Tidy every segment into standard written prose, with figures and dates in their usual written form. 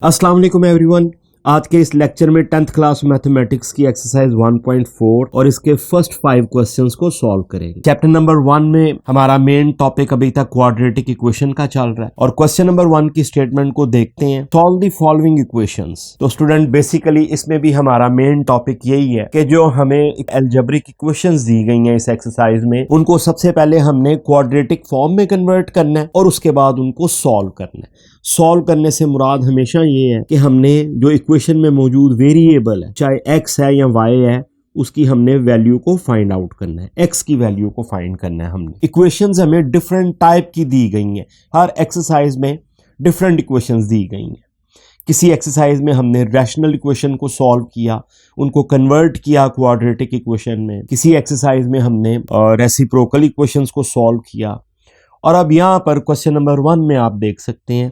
अस्सलाम वालेकुम एवरीवन। आज के इस लेक्चर में 10th क्लास मैथमेटिक्स की एक्सरसाइज 1.4 और इसके फर्स्ट 5 क्वेश्चंस को सॉल्व करेंगे। चैप्टर नंबर 1 में हमारा मेन टॉपिक अभी तक क्वाड्रेटिक इक्वेशन का चल रहा है और क्वेश्चन नंबर 1 की स्टेटमेंट को देखते हैं। Solve the following equations. तो स्टूडेंट बेसिकली इसमें भी हमारा मेन टॉपिक यही है कि जो हमें एल्जेब्रिक इक्वेशंस दी गई हैं इस एक्सरसाइज में, उनको सबसे पहले हमने क्वाड्रेटिक फॉर्म में कन्वर्ट करना है और उसके बाद उनको सॉल्व करना है। सॉल्व करने से मुराद हमेशा ये है कि हमने जो इक्वेशन में मौजूद वेरिएबल है, चाहे एक्स है या वाई है, उसकी हमने वैल्यू को फाइंड आउट करना है। एक्स की वैल्यू को फाइंड करना है हमने। इक्वेशंस हमें डिफरेंट टाइप की दी गई हैं। हर एक्सरसाइज में डिफरेंट इक्वेशंस दी गई हैं। किसी एक्सरसाइज में हमने रैशनल इक्वेशन को सॉल्व किया, उनको कन्वर्ट किया क्वाड्रेटिक इक्वेशन में। किसी एक्सरसाइज में हमने रेसिप्रोकल इक्वेशंस को सॉल्व किया। और अब यहाँ पर क्वेश्चन नंबर 1 में आप देख सकते हैं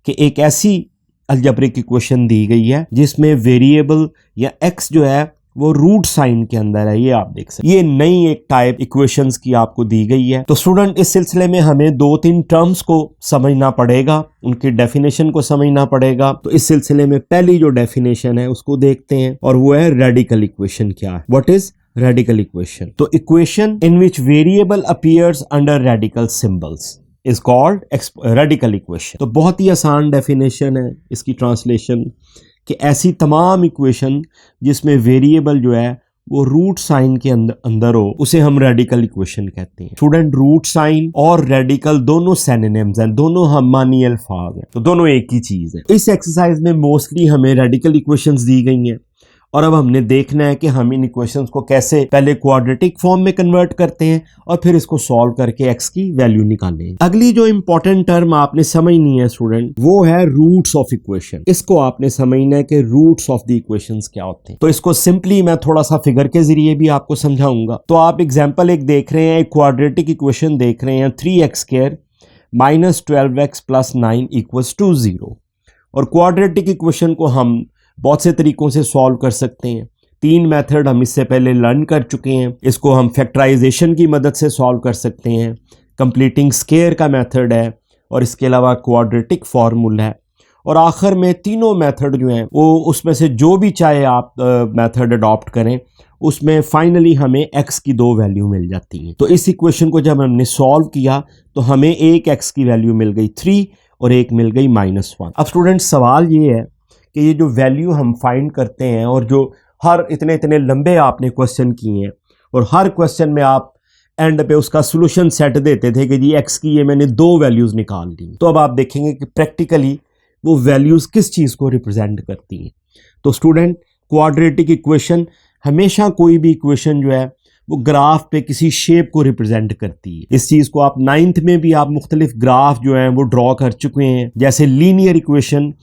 कि एक ऐसी अलजेब्रिक इक्वेशन दी गई है जिसमें वेरिएबल या एक्स जो है वो रूट साइन के अंदर है। ये आप देख सकते हैं। ये नई एक टाइप इक्वेशंस की आपको दी गई है। तो स्टूडेंट इस सिलसिले में हमें 2-3 टर्म्स को समझना पड़ेगा, उनकी डेफिनेशन को समझना पड़ेगा। तो इस सिलसिले में पहली जो डेफिनेशन है उसको देखते हैं और वो है रेडिकल इक्वेशन क्या है। What is radical equation? तो equation in which variable appears under radical symbols is called radical equation. तो बहुत ही आसान डेफिनेशन है इसकी ट्रांसलेशन कि ऐसी तमाम इक्वेशन जिसमें वेरिएबल जो है वो रूट साइन के अंदर हो, उसे हम रेडिकल इक्वेशन कहते हैं। स्टूडेंट, रूट साइन और रेडिकल दोनों सिनोनिम्स हैं, दोनों हमानी अल्फाज हैं, तो दोनों एक ही चीज है। इस एक्सरसाइज में मोस्टली हमें रेडिकल इक्वेशंस दी गई हैं और अब हमने देखना है कि हम इन इक्वेशंस को कैसे पहले क्वाड्रेटिक फॉर्म में कन्वर्ट करते हैं और फिर इसको सॉल्व करके एक्स की वैल्यू निकालें। अगली जो इंपॉर्टेंट टर्म आपने समझनी है स्टूडेंट, वो है रूट्स ऑफ इक्वेशन। इसको आपने समझना है कि रूट्स ऑफ द इक्वेशंस क्या होते हैं। तो इसको सिंपली मैं थोड़ा सा फिगर के जरिए भी आपको समझाऊंगा। तो आप एग्जाम्पल एक देख रहे हैं, एक क्वाड्रेटिक इक्वेशन देख रहे हैं, 3x² - 12x + 9 = 0। और क्वाड्रेटिक इक्वेशन को हम बहुत से तरीकों से सॉल्व कर सकते हैं। 3 मेथड हम इससे पहले लर्न कर चुके हैं। इसको हम फैक्टराइजेशन की मदद से सॉल्व कर सकते हैं। कंप्लीटिंग स्क्वायर का मेथड है और इसके अलावा क्वाड्रेटिक फॉर्मूला है। और आखिर में तीनों मेथड जो हैं वो उसमें से जो भी चाहे आप मेथड अडॉप्ट करें, उसमें फाइनली हमें एक्स की 2 वैल्यू मिल जाती हैं। तो इस इक्वेशन को जब हमने सॉल्व किया तो हमें एक एक्स की वैल्यू मिल गई 3 और एक मिल गई -1। अब स्टूडेंट सवाल ये है कि ये जो वैल्यू हम फाइंड करते हैं और जो हर इतने इतने लंबे आपने क्वेश्चन किए हैं और हर क्वेश्चन में आप एंड पे उसका सॉल्यूशन सेट देते थे कि जी एक्स की ये मैंने 2 वैल्यूज़ निकाल ली। तो अब आप देखेंगे कि प्रैक्टिकली वो वैल्यूज़ किस चीज़ को रिप्रेजेंट करती हैं। तो स्टूडेंट, क्वाड्रेटिक इक्वेशन हमेशा कोई भी इक्वेशन जो है वो ग्राफ पे किसी शेप को रिप्रेजेंट करती है। इस चीज़ को आप 9th में भी आप मुख्तलिफ ग्राफ जो हैं वो ड्रॉ कर चुके हैं। जैसे लीनियर इक्वेशन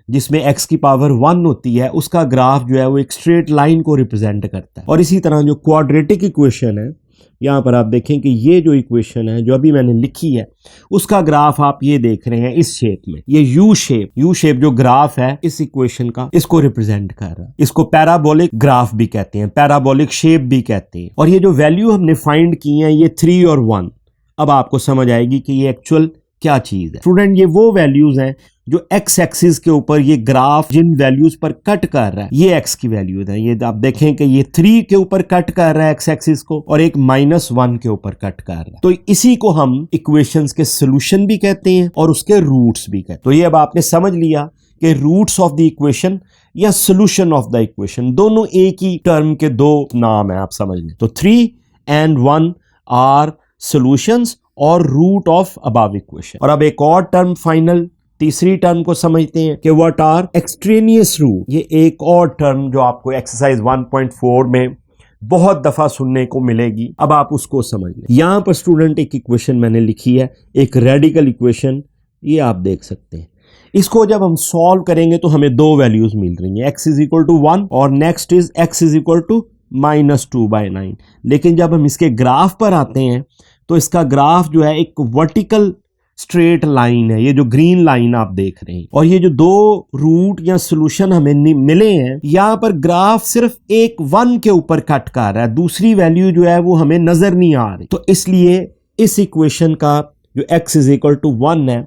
जिसमें x की पावर 1 होती है, उसका ग्राफ जो है वो एक स्ट्रेट लाइन को रिप्रेजेंट करता है। और इसी तरह जो क्वाड्रेटिक इक्वेशन है, यहाँ पर आप देखें कि ये जो इक्वेशन है जो अभी मैंने लिखी है, उसका ग्राफ आप ये देख रहे हैं इस शेप में। ये यू शेप जो ग्राफ है इस इक्वेशन का, इसको रिप्रेजेंट कर रहा है। इसको पैराबोलिक ग्राफ भी कहते हैं, पैराबोलिक शेप भी कहते हैं। और ये जो वैल्यू हमने फाइंड की है, ये 3 और 1, अब आपको समझ आएगी कि ये एक्चुअल क्या चीज़ है। स्टूडेंट, ये वो वैल्यूज़ हैं जो एक्स एक्सिस के ऊपर ये ग्राफ जिन वैल्यूज पर कट कर रहा है, ये एक्स की वैल्यूज है। ये आप देखें कि ये 3 के ऊपर कट कर रहा है एक्स एक्सिस को और एक -1 के ऊपर कट कर रहा है। तो इसी को हम इक्वेशंस के सोल्यूशन भी कहते हैं और उसके रूट्स भी कहते हैं। तो ये अब आपने समझ लिया कि रूट्स ऑफ द इक्वेशन या सोल्यूशन ऑफ द इक्वेशन दोनों एक ही टर्म के 2 नाम है, आप समझ लें। तो 3 and 1 आर सोल्यूशंस और रूट ऑफ अबव इक्वेशन। और अब एक और टर्म फाइनल तीसरी टर्म को समझते हैं कि व्हाट आर एक्सट्रेनियस रूट। ये एक और टर्म जो आपको एक्सरसाइज 1.4 में बहुत दफा सुनने को मिलेगी। अब आप उसको समझ लें। यहां पर स्टूडेंट एक इक्वेशन मैंने लिखी है, एक रेडिकल इक्वेशन, ये आप देख सकते हैं। इसको जब हम सॉल्व करेंगे तो हमें 2 वैल्यूज मिल रही हैं, x = 1 और नेक्स्ट इज x = -2/9। लेकिन जब हम इसके ग्राफ पर आते हैं तो इसका ग्राफ जो है एक वर्टिकल स्ट्रेट लाइन है, ये जो ग्रीन लाइन आप देख रहे हैं। और ये जो 2 रूट या सॉल्यूशन हमें मिले हैं, यहाँ पर ग्राफ सिर्फ एक 1 के ऊपर कट कर रहा है, दूसरी वैल्यू जो है वो हमें नजर नहीं आ रही। तो इसलिए इस इक्वेशन का जो x = 1 है,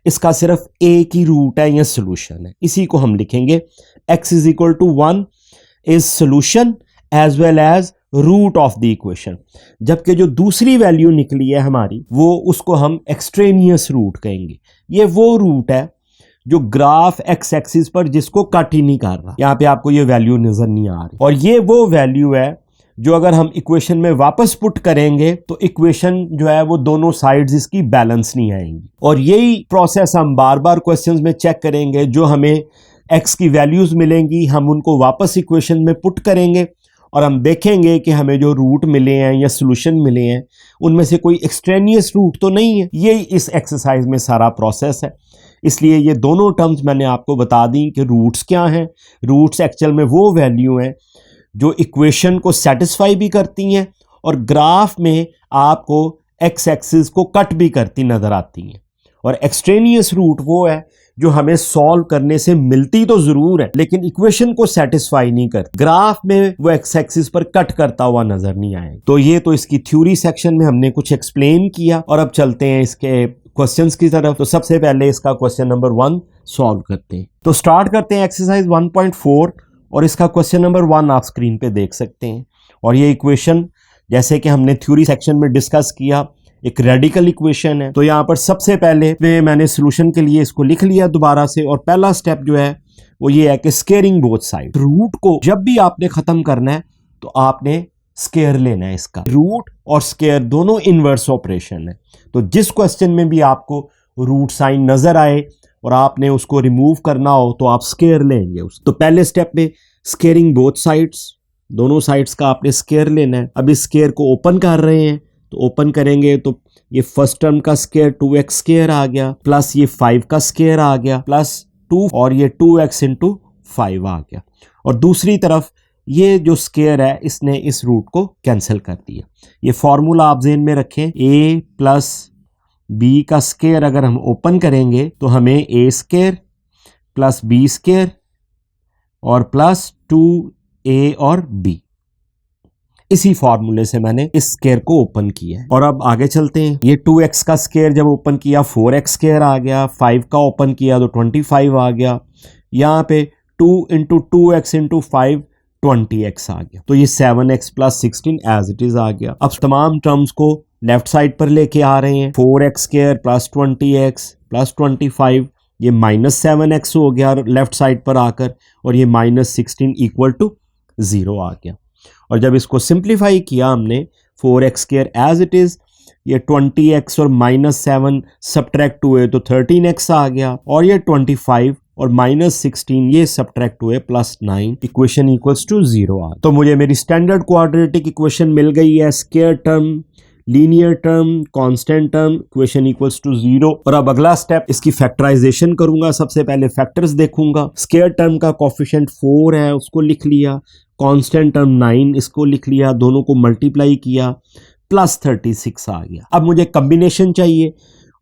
इसका सिर्फ एक ही रूट है या सोल्यूशन है, इसी को हम लिखेंगे x is equal to 1 is solution as well as root of the equation. जबकि जो दूसरी वैल्यू निकली है हमारी वो उसको हम एक्सट्रेनियस रूट कहेंगे। ये वो रूट है जो ग्राफ एक्स एक्सिस पर जिसको कट ही नहीं कर रहा, यहाँ पे आपको ये वैल्यू नजर नहीं आ रही। और ये वो वैल्यू है जो अगर हम इक्वेशन में वापस पुट करेंगे तो इक्वेशन जो है वो दोनों साइड्स इसकी बैलेंस नहीं आएंगी। और यही प्रोसेस हम बार बार क्वेश्चंस में चेक करेंगे। जो हमें एक्स की वैल्यूज मिलेंगी हम उनको वापस इक्वेशन में पुट करेंगे और हम देखेंगे कि हमें जो रूट मिले हैं या सोल्यूशन मिले हैं उनमें से कोई एक्सट्रेनियस रूट तो नहीं है। यही इस एक्सरसाइज में सारा प्रोसेस है। इसलिए ये दोनों टर्म्स मैंने आपको बता दी कि रूट्स क्या हैं। रूट्स एक्चुअल में वो वैल्यू हैं जो इक्वेशन को सेटिस्फाई भी करती हैं और ग्राफ में आपको एक्स एक्सिस को कट भी करती नजर आती हैं। और एक्सट्रेनियस रूट वो है जो हमें सॉल्व करने से मिलती तो जरूर है लेकिन इक्वेशन को सेटिस्फाई नहीं करती, ग्राफ में वो एक्स एक्सिस पर कट करता हुआ नजर नहीं आएगा। तो ये तो इसकी थ्योरी सेक्शन में हमने कुछ एक्सप्लेन किया और अब चलते हैं इसके क्वेश्चंस की तरफ। तो सबसे पहले इसका क्वेश्चन नंबर 1 सॉल्व करते हैं। तो स्टार्ट करते हैं एक्सरसाइज 1.4 और इसका क्वेश्चन नंबर 1 आप स्क्रीन पे देख सकते हैं। और ये इक्वेशन जैसे कि हमने थ्योरी सेक्शन में डिस्कस किया एक रेडिकल इक्वेशन है। तो यहाँ पर सबसे पहले मैंने सोल्यूशन के लिए इसको लिख लिया दोबारा से। और पहला स्टेप जो है वो ये है कि स्केयरिंग बोथ साइड। रूट को जब भी आपने खत्म करना है तो आपने स्केयर लेना है। इसका रूट और स्केयर दोनों इनवर्स ऑपरेशन है। तो जिस क्वेश्चन में भी आपको रूट साइन नजर आए और आपने उसको रिमूव करना हो तो आप स्केयर लेंगे उस। तो पहले स्टेप में स्केयरिंग बोथ साइड्स, दोनों साइड्स का आपने स्केयर लेना है। अब इस स्केयर को ओपन कर रहे हैं तो ओपन करेंगे तो ये फर्स्ट टर्म का स्केयर 2x स्केयर आ गया प्लस ये 5 का स्केयर आ गया प्लस 2 और ये 2x इंटू 5 आ गया। और दूसरी तरफ ये जो स्केयर है इसने इस रूट को कैंसिल कर दिया। ये फॉर्मूला आप ज़हन में रखें, a प्लस b का स्केयर अगर हम ओपन करेंगे तो हमें a square plus b square और प्लस 2a और b, इसी फॉर्मूले से मैंने इस स्केयर को ओपन किया है। और अब आगे चलते हैं। ये 2x का स्केयर जब ओपन किया 4x स्केयर आ गया, 5 का ओपन किया तो 25 आ गया, यहाँ पे 2 इंटू 2x इंटू 5 20x आ गया। तो ये 7x plus 16 as it is आ गया। अब तमाम टर्म्स को लेफ्ट साइड पर लेके आ रहे हैं। 4x square plus 20x plus 25, ये माइनस 7x हो गया लेफ्ट साइड पर आकर, और ये माइनस 16 इक्वल टू 0 आ गया। और जब इसको सिंप्लीफाई किया हमने 4x square as it is, ये 20x और माइनस 7 सब्ट्रैक्ट हुए तो 13x आ गया, और ये 25 और माइनस 16 ये सब्ट्रैक्ट हुए प्लस 9, इक्वेशन इक्वल्स टू 0 आ। तो मुझे मेरी स्टैंडर्ड क्वाड्रेटिक इक्वेशन मिल गई है, square term, linear term, constant term, equation equals to 0। और अब अगला स्टेप इसकी फैक्टराइजेशन करूंगा। सबसे पहले फैक्टर्स देखूंगा। स्केयर टर्म का कोफिशिएंट 4 है, उसको लिख लिया। कांस्टेंट टर्म 9, इसको लिख लिया। दोनों को मल्टीप्लाई किया, प्लस 36 आ गया। अब मुझे कॉम्बिनेशन चाहिए,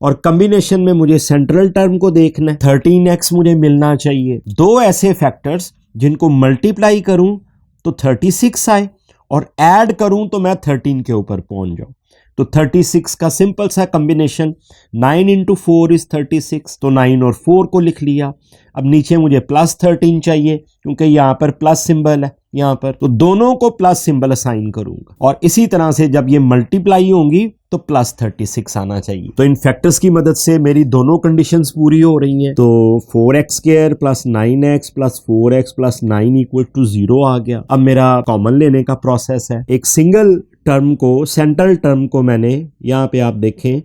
और कॉम्बिनेशन में मुझे सेंट्रल टर्म को देखना है। 13x मुझे मिलना चाहिए। दो ऐसे फैक्टर्स जिनको मल्टीप्लाई करूं तो 36 आए, और ऐड करूं तो मैं 13 के ऊपर पहुंच जाऊं। तो 36 का सिंपल सा कॉम्बिनेशन 9 इंटू 4 इज 36, तो 9 और 4 को लिख लिया। अब नीचे मुझे प्लस 13 चाहिए क्योंकि यहाँ पर प्लस सिंबल है यहाँ पर, तो दोनों को प्लस सिंबल असाइन करूंगा। और इसी तरह से जब ये मल्टीप्लाई होंगी तो प्लस 36 आना चाहिए। तो इन फैक्टर्स की मदद से मेरी दोनों कंडीशंस पूरी हो रही हैं। तो 4x square plus 9x plus 4x plus 9 equal to 0 आ गया। अब मेरा कॉमन लेने का प्रोसेस है। एक सिंगल टर्म को, सेंट्रल टर्म को मैंने यहाँ पे आप देखें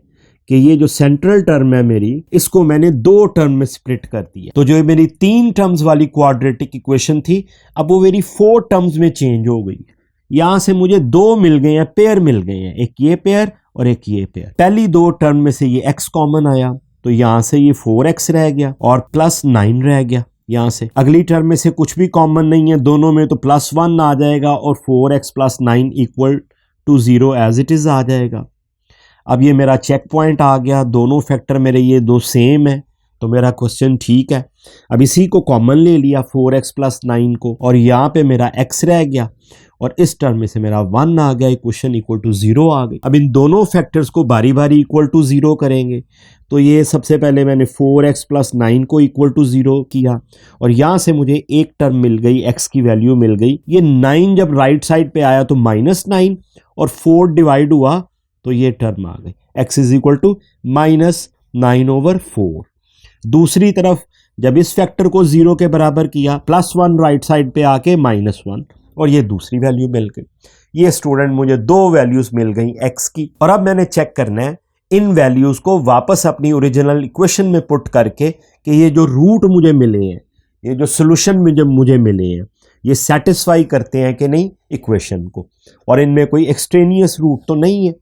कि ये जो सेंट्रल टर्म है मेरी, इसको मैंने 2 टर्म में स्प्लिट कर दिया। तो जो मेरी 3 टर्म्स वाली क्वाड्रेटिक इक्वेशन थी, अब वो मेरी 4 टर्म्स में चेंज हो गई। यहां से मुझे 2 मिल गए हैं, पेयर मिल गए हैं, एक ये पेयर और एक ये पेयर। पहली 2 टर्म में से ये x कॉमन आया, तो यहां से ये 4x रह गया और प्लस 9 रह गया यहां से। अगली टर्म में से कुछ भी कॉमन नहीं है दोनों में, तो प्लस 1 आ जाएगा और 4x plus 9 equal to 0 as it is आ जाएगा। अब ये मेरा चेक पॉइंट आ गया, दोनों फैक्टर मेरे ये 2 सेम है, तो मेरा क्वेश्चन ठीक है। अब इसी को कॉमन ले लिया 4x प्लस 9 को, और यहाँ पे मेरा x रह गया, और इस टर्म में से मेरा 1 आ गया, इक्वेशन इक्वल टू 0 आ गई। अब इन दोनों फैक्टर्स को बारी बारी इक्वल टू 0 करेंगे। तो ये सबसे पहले मैंने 4x + 9 को इक्वल टू 0 किया और यहाँ से मुझे एक टर्म मिल गई, x की वैल्यू मिल गई। ये 9 जब राइट साइड पे आया तो -9 और 4 डिवाइड हुआ तो ये टर्म आ गई, x = -9/4। दूसरी तरफ जब इस फैक्टर को 0 के बराबर किया, +1 राइट साइड पे आके -1 और ये दूसरी वैल्यू मिल गई। ये स्टूडेंट मुझे दो वैल्यूज मिल गई x की। और अब मैंने चेक करना है इन वैल्यूज को वापस अपनी ओरिजिनल इक्वेशन में पुट करके कि ये जो रूट मुझे मिले हैं, ये जो सोल्यूशन मुझे मिले हैं, ये सेटिस्फाई करते हैं कि नहीं इक्वेशन को, और इनमें कोई एक्सट्रेनियस रूट तो नहीं है।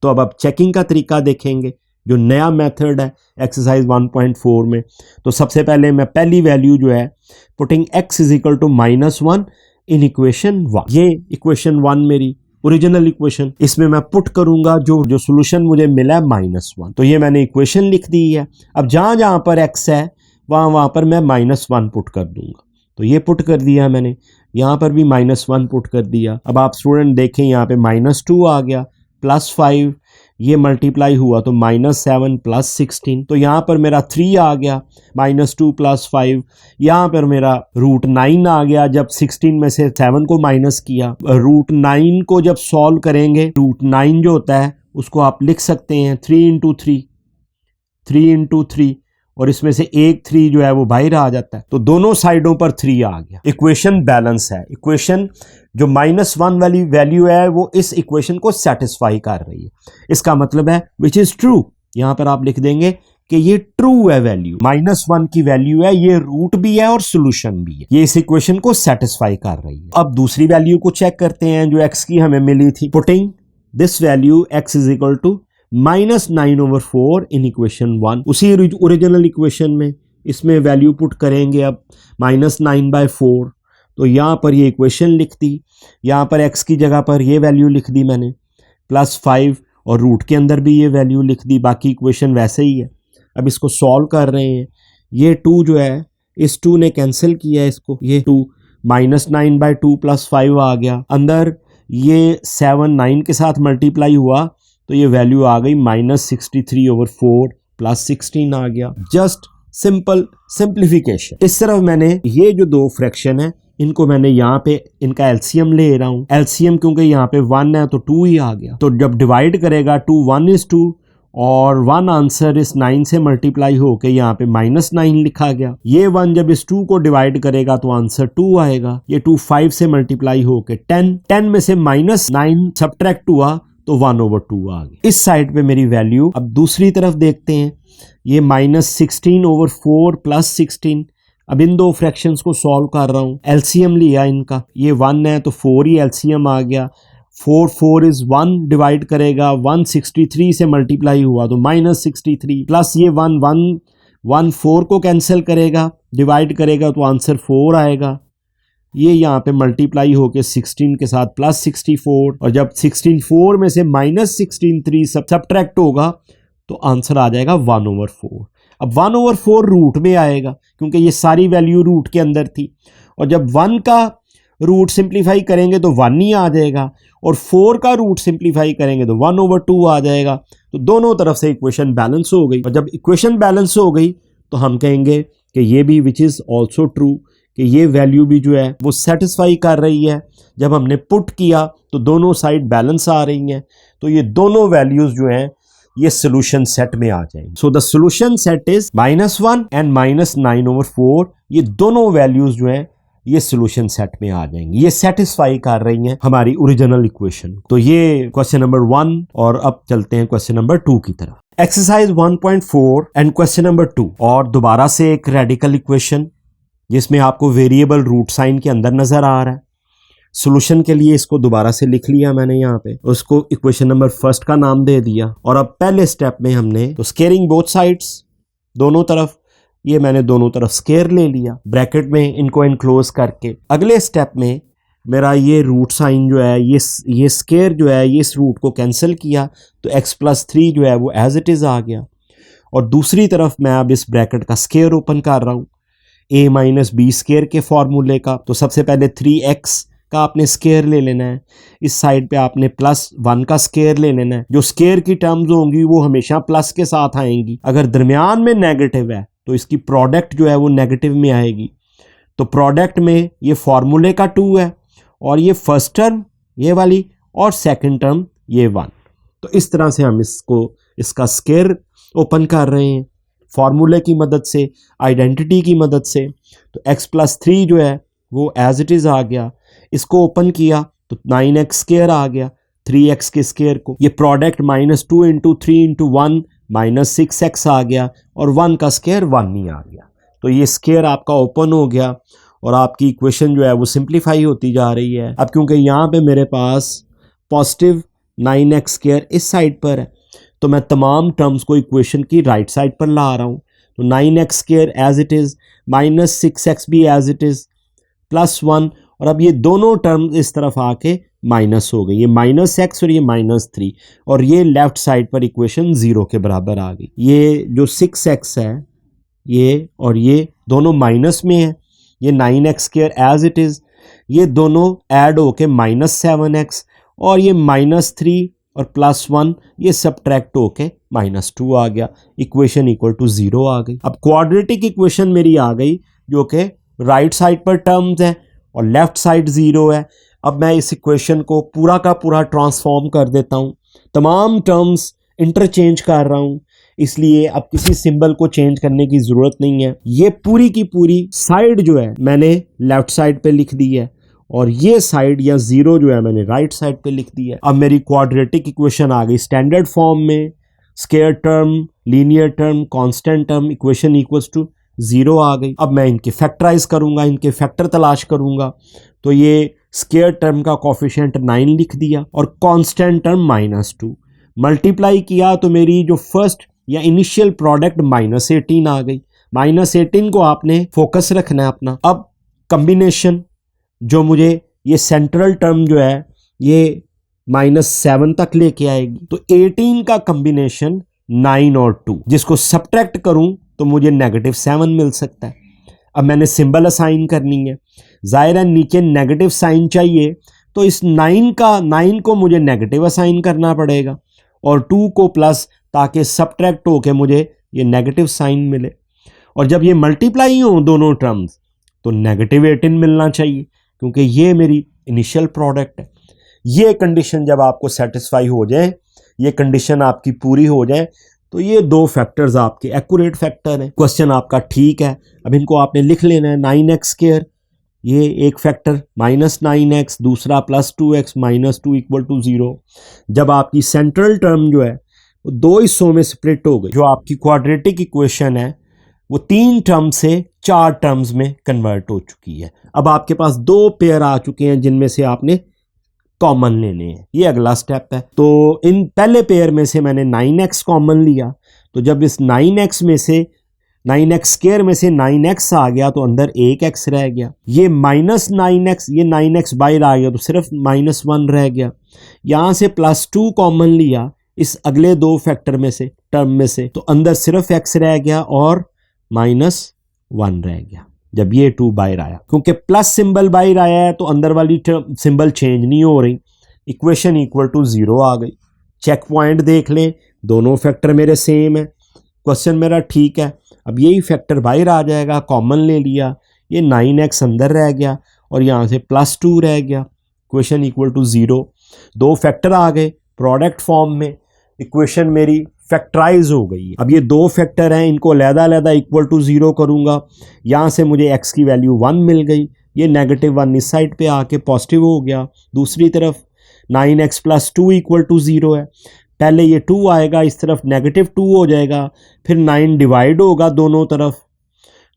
तो अब चेकिंग का तरीका देखेंगे, जो नया मेथड है एक्सरसाइज 1.4 में। तो सबसे पहले मैं पहली वैल्यू जो है पुटिंग x = -1 इन इक्वेशन 1, ये इक्वेशन 1 मेरी ओरिजिनल इक्वेशन, इसमें मैं पुट करूंगा जो सॉल्यूशन मुझे मिला है -1। तो ये मैंने इक्वेशन लिख दी है। अब जहां जहां पर x है वहां पर मैं -1 पुट कर दूंगा। तो ये पुट कर दिया मैंने, यहाँ पर भी -1 पुट कर दिया। अब आप स्टूडेंट देखें यहाँ पे -2 आ गया, +5 ये मल्टीप्लाई हुआ तो -7 + 16, तो यहाँ पर मेरा 3 आ गया, -2 + 5, यहाँ पर मेरा √9 आ गया। जब 16 में से 7 को माइनस किया, √9 को जब सॉल्व करेंगे, √9 जो होता है उसको आप लिख सकते हैं 3 × 3 और इसमें से एक 3 जो है वो बाहर आ जाता है, तो दोनों साइडों पर 3 आ गया। इक्वेशन बैलेंस है, इक्वेशन जो -1 वाली वैल्यू है वो इस इक्वेशन को सेटिस्फाई कर रही है। इसका मतलब है विच इज ट्रू, यहां पर आप लिख देंगे कि ये ट्रू है वैल्यू, -1 की वैल्यू है, ये रूट भी है और सोल्यूशन भी है, ये इस इक्वेशन को सेटिस्फाई कर रही है। अब दूसरी वैल्यू को चेक करते हैं जो x की हमें मिली थी। Putting this value x = -9/4 in equation 1, उसी ओरिजिनल इक्वेशन में इसमें वैल्यू पुट करेंगे। अब -9/4, तो यहाँ पर ये इक्वेशन लिख दी, यहाँ पर x की जगह पर ये वैल्यू लिख दी मैंने, +5 और रूट के अंदर भी ये वैल्यू लिख दी, बाकी इक्वेशन वैसे ही है। अब इसको सॉल्व कर रहे हैं, ये 2 जो है इस 2 ने कैंसिल किया इसको, ये 2 -9/2 + 5 आ गया, अंदर ये 7 9 के साथ मल्टीप्लाई हुआ तो ये वैल्यू आ गई -63/4 + 16 आ गया। Just simple simplification. इस तरफ मैंने ये जो दो फ्रैक्शन है इनको मैंने यहाँ पे इनका एलसीएम ले रहा हूँ, एलसीएम क्योंकि यहाँ पे 1 है तो 2 ही आ गया। तो जब डिवाइड करेगा 2 1 is 2 और 1 आंसर इस 9 से मल्टीप्लाई होके यहाँ पे -9 लिखा गया। ये 1 जब इस 2 को डिवाइड करेगा तो आंसर 2 आएगा। ये 2 5 से मल्टीप्लाई होके 10 में से -9 सब्ट्रैक्ट हुआ तो 1/2 आ गया। इस साइड पे मेरी वैल्यू। अब दूसरी तरफ देखते हैं, ये -16/4 + 16। अब इन दो फ्रैक्शंस को सॉल्व कर रहा हूँ, एलसीएम लिया इनका, ये 1 है तो 4 ही एलसीएम आ गया। 4 is 1 डिवाइड करेगा, 163 से मल्टीप्लाई हुआ तो -63 प्लस ये 1 4 को कैंसिल करेगा, डिवाइड करेगा तो आंसर 4 आएगा। ये यहाँ पे मल्टीप्लाई होके 16 के साथ +64 और जब 16 4 में से -16 3 सब्ट्रैक्ट होगा तो आंसर आ जाएगा 1/4। अब 1/4 रूट में आएगा क्योंकि ये सारी वैल्यू रूट के अंदर थी, और जब 1 का रूट सिंप्लीफाई करेंगे तो 1 ही आ जाएगा और 4 का रूट सिंप्लीफाई करेंगे तो 1/2 आ जाएगा। तो दोनों तरफ से इक्वेशन बैलेंस हो गई, और जब इक्वेशन बैलेंस हो गई तो हम कहेंगे कि ये भी विच इज़ ऑल्सो ट्रू, कि ये वैल्यू भी जो है वो सेटिस्फाई कर रही है। जब हमने पुट किया तो दोनों साइड बैलेंस आ रही हैं, तो ये दोनों वैल्यूज जो हैं ये सोल्यूशन सेट में आ जाएंगे। So the solution set is -1 and -9/4। ये दोनों वैल्यूज जो हैं ये सोल्यूशन सेट में आ जाएंगी, ये सेटिस्फाई कर रही हैं हमारी ओरिजिनल इक्वेशन। तो ये क्वेश्चन नंबर 1, और अब चलते हैं क्वेश्चन नंबर 2 की तरफ। एक्सरसाइज 1.4 एंड क्वेश्चन नंबर 2, और दोबारा से एक रेडिकल इक्वेशन जिसमें आपको वेरिएबल रूट साइन के अंदर नजर आ रहा है। सॉल्यूशन के लिए इसको दोबारा से लिख लिया मैंने, यहाँ पे उसको इक्वेशन नंबर 1 का नाम दे दिया। और अब पहले स्टेप में हमने तो स्केयरिंग बोथ साइड्स, दोनों तरफ, ये मैंने दोनों तरफ स्केयर ले लिया ब्रैकेट में इनको एनक्लोज करके। अगले स्टेप में मेरा ये रूट साइन जो है ये स्केयर जो है ये इस रूट को कैंसिल किया तो x+3 जो है वो एज इट इज आ गया। और दूसरी तरफ मैं अब इस ब्रैकेट का स्केयर ओपन कर रहा हूँ a - b स्केयर के फॉर्मूले का। तो सबसे पहले 3x का आपने स्केयर ले लेना है, इस साइड पे आपने +1 का स्केयर ले लेना है। जो स्केयर की टर्म्स होंगी वो हमेशा प्लस के साथ आएंगी। अगर दरमियान में नेगेटिव है तो इसकी प्रोडक्ट जो है वो नेगेटिव में आएगी। तो प्रोडक्ट में ये फॉर्मूले का 2 है और ये फर्स्ट टर्म ये वाली और सेकंड टर्म ये 1। तो इस तरह से हम इसका स्केयर ओपन कर रहे हैं फॉर्मूले की मदद से, आइडेंटिटी की मदद से। तो x+3 जो है वो एज इट इज़ आ गया। इसको ओपन किया तो 9x स्केयर आ गया 3x के स्केयर को। ये प्रोडक्ट -2 × 3 × 1 -6x आ गया और 1 का स्केयर 1 ही आ गया। तो ये स्केयर आपका ओपन हो गया और आपकी इक्वेशन जो है वो सिंप्लीफाई होती जा रही है। अब क्योंकि यहाँ पे मेरे पास पॉजिटिव 9x स्केयर इस साइड पर है तो मैं तमाम टर्म्स को इक्वेशन की राइट साइड पर ला रहा हूँ। तो 9x square as it is, -6x भी एज इट इज़, +1 और अब ये दोनों टर्म्स इस तरफ आके माइनस हो गई। ये -x और ये -3 और ये लेफ्ट साइड पर इक्वेशन 0 के बराबर आ गई। ये जो 6x है ये और ये दोनों माइनस में है। ये 9x square as it is, ये दोनों ऐड होके -7x और ये -3 और +1 ये सब्ट्रैक्ट होके -2 आ गया। इक्वेशन इक्वल टू 0 आ गई। अब क्वाड्रेटिक इक्वेशन मेरी आ गई जो कि राइट साइड पर टर्म्स है और लेफ्ट साइड 0 है। अब मैं इस इक्वेशन को पूरा का पूरा ट्रांसफॉर्म कर देता हूँ, तमाम टर्म्स इंटरचेंज कर रहा हूँ, इसलिए अब किसी सिंबल को चेंज करने की ज़रूरत नहीं है। ये पूरी की पूरी साइड जो है मैंने लेफ्ट साइड पे लिख दी है और ये साइड या 0 जो है मैंने राइट साइड पे लिख दी है। अब मेरी क्वाड्रेटिक इक्वेशन आ गई स्टैंडर्ड फॉर्म में, square term, linear term, constant term, equation equals to 0 आ गई। अब मैं इनके फैक्टराइज करूंगा, इनके फैक्टर तलाश करूंगा। तो ये स्केयर टर्म का कोफिशिएंट 9 लिख दिया और कांस्टेंट टर्म -2 मल्टीप्लाई किया तो मेरी जो फर्स्ट या इनिशियल प्रोडक्ट -18 आ गई। -18 को आपने फोकस रखना है अपना। अब कम्बिनेशन जो मुझे ये सेंट्रल टर्म जो है ये -7 तक लेके आएगी। तो 18 का कम्बिनेशन 9 और 2 जिसको सब्ट्रैक्ट करूं तो मुझे -7 मिल सकता है। अब मैंने सिंबल असाइन करनी है, जाहिर है नीचे नेगेटिव साइन चाहिए तो इस 9 को मुझे नेगेटिव असाइन करना पड़ेगा और 2 को प्लस, ताकि सब्ट्रैक्ट होके मुझे ये नेगेटिव साइन मिले। और जब ये मल्टीप्लाई हो दोनों टर्म्स तो -18 मिलना चाहिए क्योंकि ये मेरी इनिशियल प्रोडक्ट है। ये कंडीशन जब आपको सेटिस्फाई हो जाए, ये कंडीशन आपकी पूरी हो जाए तो ये 2 फैक्टर्स आपके एक्यूरेट फैक्टर हैं। क्वेश्चन आपका ठीक है। अब इनको आपने लिख लेना है। 9x स्केयर ये एक फैक्टर -9x, दूसरा +2x -2 = 0। जब आपकी सेंट्रल टर्म जो है वो 2 हिस्सों में स्प्लिट हो गई, जो आपकी क्वाड्रेटिक इक्वेशन है वो 3 टर्म से 4 टर्म्स में कन्वर्ट हो चुकी है। अब आपके पास 2 पेयर आ चुके हैं जिनमें से आपने कॉमन लेने हैं। ये अगला स्टेप है। तो इन पहले पेयर में से मैंने 9x कॉमन लिया तो जब इस 9x में से 9x स्केयर में से 9x आ गया तो अंदर एक x रह गया। ये -9x, ये 9x बाहर आ गया तो सिर्फ -1 रह गया। यहाँ से +2 कॉमन लिया इस अगले 2 फैक्टर में से, टर्म में से, तो अंदर सिर्फ x रह गया और -1 रह गया जब ये 2 बाहर आया। क्योंकि प्लस सिंबल बाहर आया है तो अंदर वाली सिंबल चेंज नहीं हो रही। इक्वेशन इक्वल टू 0 आ गई। चेक पॉइंट देख लें, दोनों फैक्टर मेरे सेम है, क्वेश्चन मेरा ठीक है। अब यही फैक्टर बाहर आ जाएगा, कॉमन ले लिया, ये 9x अंदर रह गया और यहाँ से +2 रह गया। Equation equal to 0। 2 फैक्टर आ गए प्रोडक्ट फॉर्म में, इक्वेशन मेरी फैक्टराइज हो गई है। अब ये 2 फैक्टर हैं, इनको अलग-अलग इक्वल टू 0 करूँगा। यहाँ से मुझे x की वैल्यू 1 मिल गई, ये -1 इस साइड पे आके पॉजिटिव हो गया। दूसरी तरफ 9x + 2 = 0 है। पहले ये 2 आएगा, इस तरफ -2 हो जाएगा, फिर 9 डिवाइड होगा दोनों तरफ,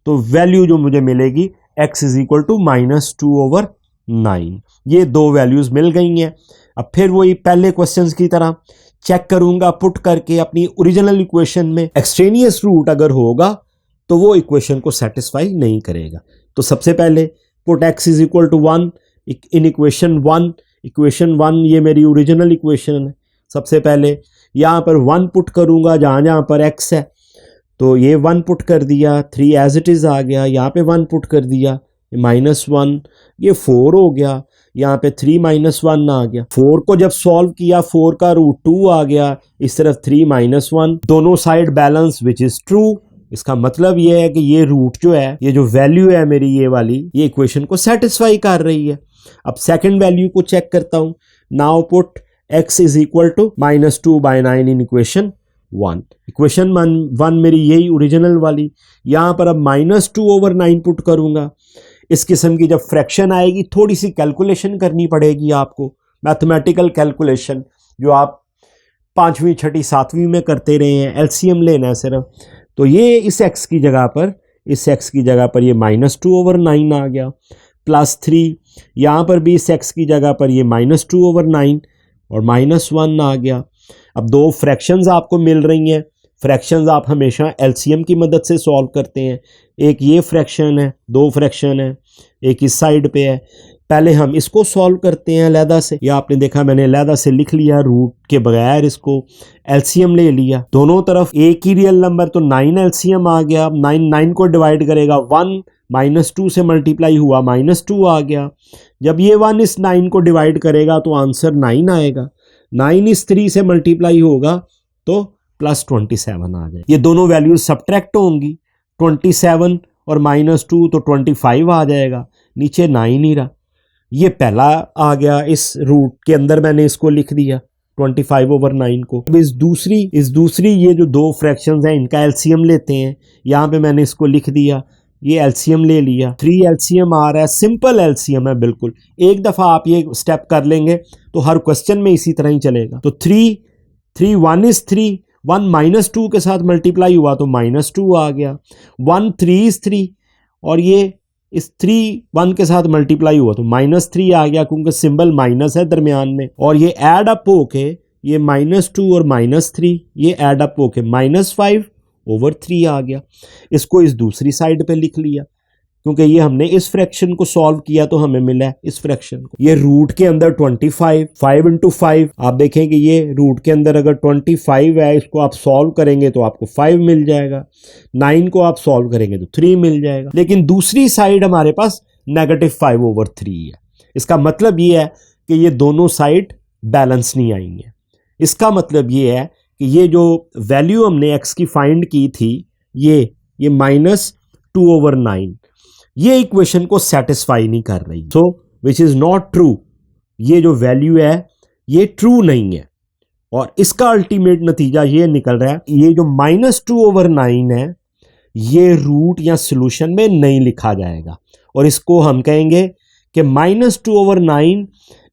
तो वैल्यू जो मुझे मिलेगी x = -2/9। ये 2 वैल्यूज़ मिल गई हैं। अब फिर वही पहले क्वेश्चंस की तरह चेक करूंगा पुट करके अपनी ओरिजिनल इक्वेशन में। एक्सट्रेनियस रूट अगर होगा तो वो इक्वेशन को सेटिस्फाई नहीं करेगा। तो सबसे पहले put x = 1 in equation 1। Equation 1 ये मेरी ओरिजिनल इक्वेशन है। सबसे पहले यहाँ पर 1 पुट करूंगा जहाँ जहाँ पर x है, तो ये 1 पुट कर दिया, 3 एज इट इज़ आ गया। यहाँ पे 1 पुट कर दिया, -1, ये 4 हो गया। यहाँ पे 3 - 1 आ गया। 4 को जब सॉल्व किया 4 का रूट 2 आ गया, इस तरफ 3 - 1, दोनों side balance which is true. इसका मतलब ये है कि ये रूट जो है, ये जो वैल्यू है मेरी ये वाली, ये इक्वेशन को सेटिस्फाई कर रही है। अब सेकंड वैल्यू को चेक करता हूं। Now put x is equal to -2/9 in equation 1। Equation 1 मेरी यही ओरिजिनल वाली, यहां पर अब -2/9 पुट करूंगा। इस किस्म की जब फ्रैक्शन आएगी थोड़ी सी कैलकुलेशन करनी पड़ेगी आपको, मैथमेटिकल कैलकुलेशन जो आप 5वीं 6ठी 7वीं में करते रहे हैं। एलसीएम लेना है सिर्फ। तो ये इस x की जगह पर, इस x की जगह पर ये -2/9 आ गया, +3, यहाँ पर भी इस x की जगह पर ये -2/9 और -1 आ गया। अब दो फ्रैक्शंस आपको मिल रही हैं। फ्रैक्शंस आप हमेशा एलसीएम की मदद से सॉल्व करते हैं। एक ये फ्रैक्शन है, दो फ्रैक्शन है, एक इस साइड पे है। पहले हम इसको सॉल्व करते हैं अलहदा से। या आपने देखा मैंने अलहदा से लिख लिया रूट के बगैर, इसको एलसीएम ले लिया। दोनों तरफ एक ही रियल नंबर, तो 9 एलसीएम आ गया। 9 को डिवाइड करेगा 1 -2 से मल्टीप्लाई हुआ -2 आ गया। जब ये 1 इस 9 को डिवाइड करेगा तो आंसर 9 आएगा। 9 इस 3 से मल्टीप्लाई होगा तो +27 आ जाए। ये दोनों वैल्यूज सब्ट्रैक्ट होंगी, 27 और -2 तो 25 आ जाएगा। नीचे 9 ही रहा, ये पहला आ गया। इस रूट के अंदर मैंने इसको लिख दिया 25/9 को। अब इस दूसरी ये जो दो फ्रैक्शंस हैं इनका एलसीएम लेते हैं। यहाँ पे मैंने इसको लिख दिया, ये एलसीएम ले लिया। 3 एलसीएम आ रहा है, सिंपल एलसीएम है बिल्कुल। एक दफ़ा आप ये स्टेप कर लेंगे तो हर क्वेश्चन में इसी तरह ही चलेगा। तो 3 1 इज 3, 1 -2 के साथ मल्टीप्लाई हुआ तो -2 आ गया। 1 3 इज 3 और ये इस 3 1 के साथ मल्टीप्लाई हुआ तो -3 आ गया, क्योंकि सिंबल माइनस है दरमियान में। और ये ऐड अप होके ये -2 और -3 ये ऐड अप होके -5/3 आ गया। इसको इस दूसरी साइड पे लिख लिया, क्योंकि ये हमने इस फ्रैक्शन को सॉल्व किया तो हमें मिला है इस फ्रैक्शन को। ये रूट के अंदर 25, 5 × 5, आप देखें कि ये रूट के अंदर अगर 25 है, इसको आप सॉल्व करेंगे तो आपको 5 मिल जाएगा। 9 को आप सॉल्व करेंगे तो 3 मिल जाएगा। लेकिन दूसरी साइड हमारे पास -5/3 है। इसका मतलब ये है कि ये दोनों साइड बैलेंस नहीं आएंगे। इसका मतलब ये है कि ये जो वैल्यू हमने x की फाइंड की थी, ये -2/9, ये इक्वेशन को सेटिस्फाई नहीं कर रही। सो विच इज नॉट ट्रू। ये जो वैल्यू है ये ट्रू नहीं है, और इसका अल्टीमेट नतीजा ये निकल रहा है, ये जो -2/9 है ये रूट या सॉल्यूशन में नहीं लिखा जाएगा, और इसको हम कहेंगे कि -2/9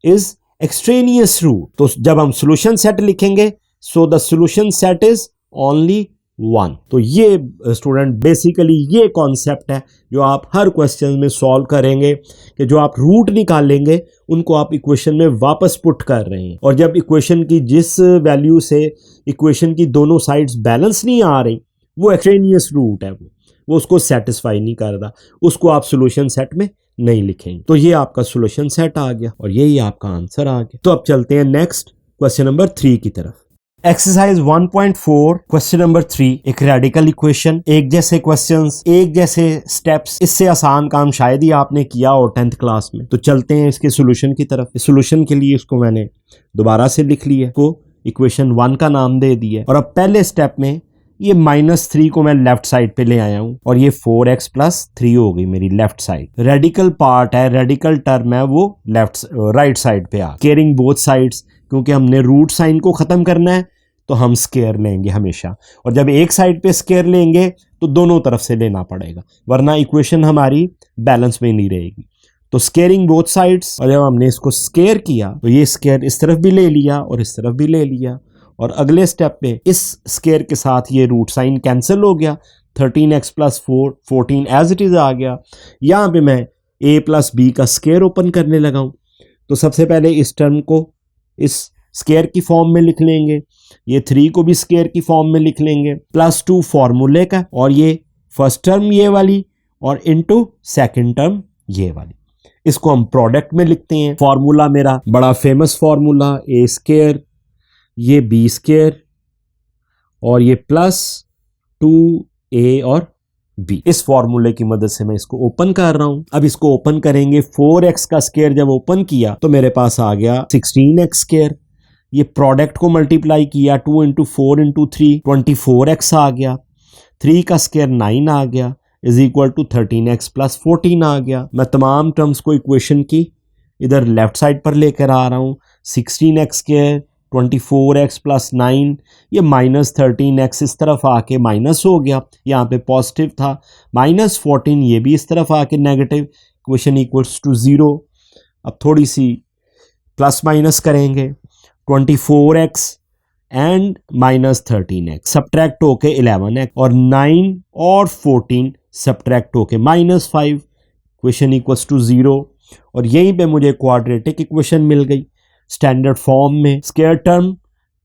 इज एक्सट्रेनियस रूट। तो जब हम सॉल्यूशन सेट लिखेंगे, so the solution set is only 1। तो ये स्टूडेंट बेसिकली ये कॉन्सेप्ट है जो आप हर क्वेश्चन में सॉल्व करेंगे, कि जो आप रूट निकालेंगे उनको आप इक्वेशन में वापस पुट कर रहे हैं। और जब इक्वेशन की जिस वैल्यू से इक्वेशन की दोनों साइड्स बैलेंस नहीं आ रही, वो एक्सट्रेनियस रूट है, वो उसको सेटिस्फाई नहीं कर रहा, उसको आप सॉल्यूशन सेट में नहीं लिखेंगे। तो ये आपका सॉल्यूशन सेट आ गया और यही आपका आंसर आ गया। तो अब चलते हैं नेक्स्ट क्वेश्चन नंबर 3 की तरफ। एक्सरसाइज 1.4 क्वेश्चन नंबर 3, एक रेडिकल इक्वेशन, एक जैसे क्वेश्चंस, एक जैसे स्टेप्स। इससे आसान काम शायद ही आपने किया हो 10th क्लास में। तो चलते हैं इसके सॉल्यूशन की तरफ। सॉल्यूशन के लिए इसको मैंने दोबारा से लिख लिया, को इक्वेशन 1 का नाम दे दिया। और अब पहले स्टेप में ये -3 को मैं लेफ्ट साइड पे ले आया हूं, और ये 4x + 3 हो गई मेरी लेफ्ट साइड। रेडिकल पार्ट है, रेडिकल टर्म है, वो राइट साइड पे आ। स्केयरिंग बोथ साइड्स, क्योंकि हमने रूट साइन को खत्म करना है तो हम स्केयर लेंगे हमेशा, और जब एक साइड पे स्केयर लेंगे तो दोनों तरफ से लेना पड़ेगा, वरना इक्वेशन हमारी बैलेंस में नहीं रहेगी। तो स्केयरिंग बोथ साइड्स, और जब हमने इसको स्केयर किया तो ये स्केयर इस तरफ भी ले लिया और इस तरफ भी ले लिया, और अगले स्टेप पे इस स्केयर के साथ ये रूट साइन कैंसिल हो गया। 13x + 4 14 एज इट इज आ गया। यहाँ पे मैं a + b का स्केयर ओपन करने लगा हूँ। तो सबसे पहले इस टर्म को इस स्केयर की फॉर्म में लिख लेंगे, ये 3 को भी स्केयर की फॉर्म में लिख लेंगे, +2 फॉर्मूले का, और ये फर्स्ट टर्म ये वाली और इनटू सेकंड टर्म ये वाली। इसको हम प्रोडक्ट में लिखते हैं। फॉर्मूला मेरा बड़ा फेमस फॉर्मूला, a², ये b² और ये +2a और बी। इस फॉर्मूले की मदद से मैं इसको ओपन कर रहा हूं। अब इसको ओपन करेंगे, 4x का स्क्वायर जब ओपन किया तो मेरे पास आ गया 16x स्क्वायर। ये प्रोडक्ट को मल्टीप्लाई किया, 2 इंटू 4 इंटू 3 24x आ गया। 3 का स्क्वायर 9 आ गया, is equal to 13x plus 14 आ गया। मैं तमाम टर्म्स को इक्वेशन की इधर लेफ्ट साइड पर लेकर आ रहा हूं। 16x स्क्वायर 24x प्लस 9, ये माइनस 13x इस तरफ आके माइनस हो गया, यहाँ पे पॉजिटिव था। माइनस 14 ये भी इस तरफ आके नेगेटिव, इक्वेशन इक्वल्स टू 0। अब थोड़ी सी प्लस माइनस करेंगे, 24x and minus 13x subtract होके 11x और 9 और 14 सब्ट्रैक्ट होके माइनस 5, इक्वेशन इक्वल्स टू 0। और यहीं पे मुझे क्वाड्रेटिक इक्वेशन मिल गई स्टैंडर्ड फॉर्म में, स्क्वायर टर्म,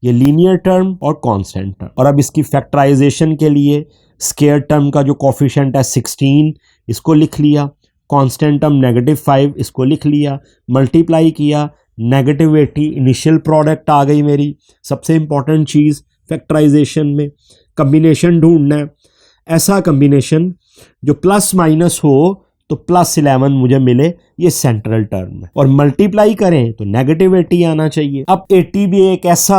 ये लीनियर टर्म और कांस्टेंट टर्म। और अब इसकी फैक्टराइजेशन के लिए स्क्वायर टर्म का जो कोफिशिएंट है 16 इसको लिख लिया, कांस्टेंट टर्म -5 इसको लिख लिया, मल्टीप्लाई किया, -80 इनिशियल प्रोडक्ट आ गई मेरी। सबसे इंपॉर्टेंट चीज़ फैक्टराइजेशन में कम्बिनेशन ढूंढना है, ऐसा कम्बिनेशन जो प्लस माइनस हो तो प्लस 11 मुझे मिले, ये सेंट्रल टर्म है। और मल्टीप्लाई करें तो -80 आना चाहिए। अब 80 भी एक ऐसा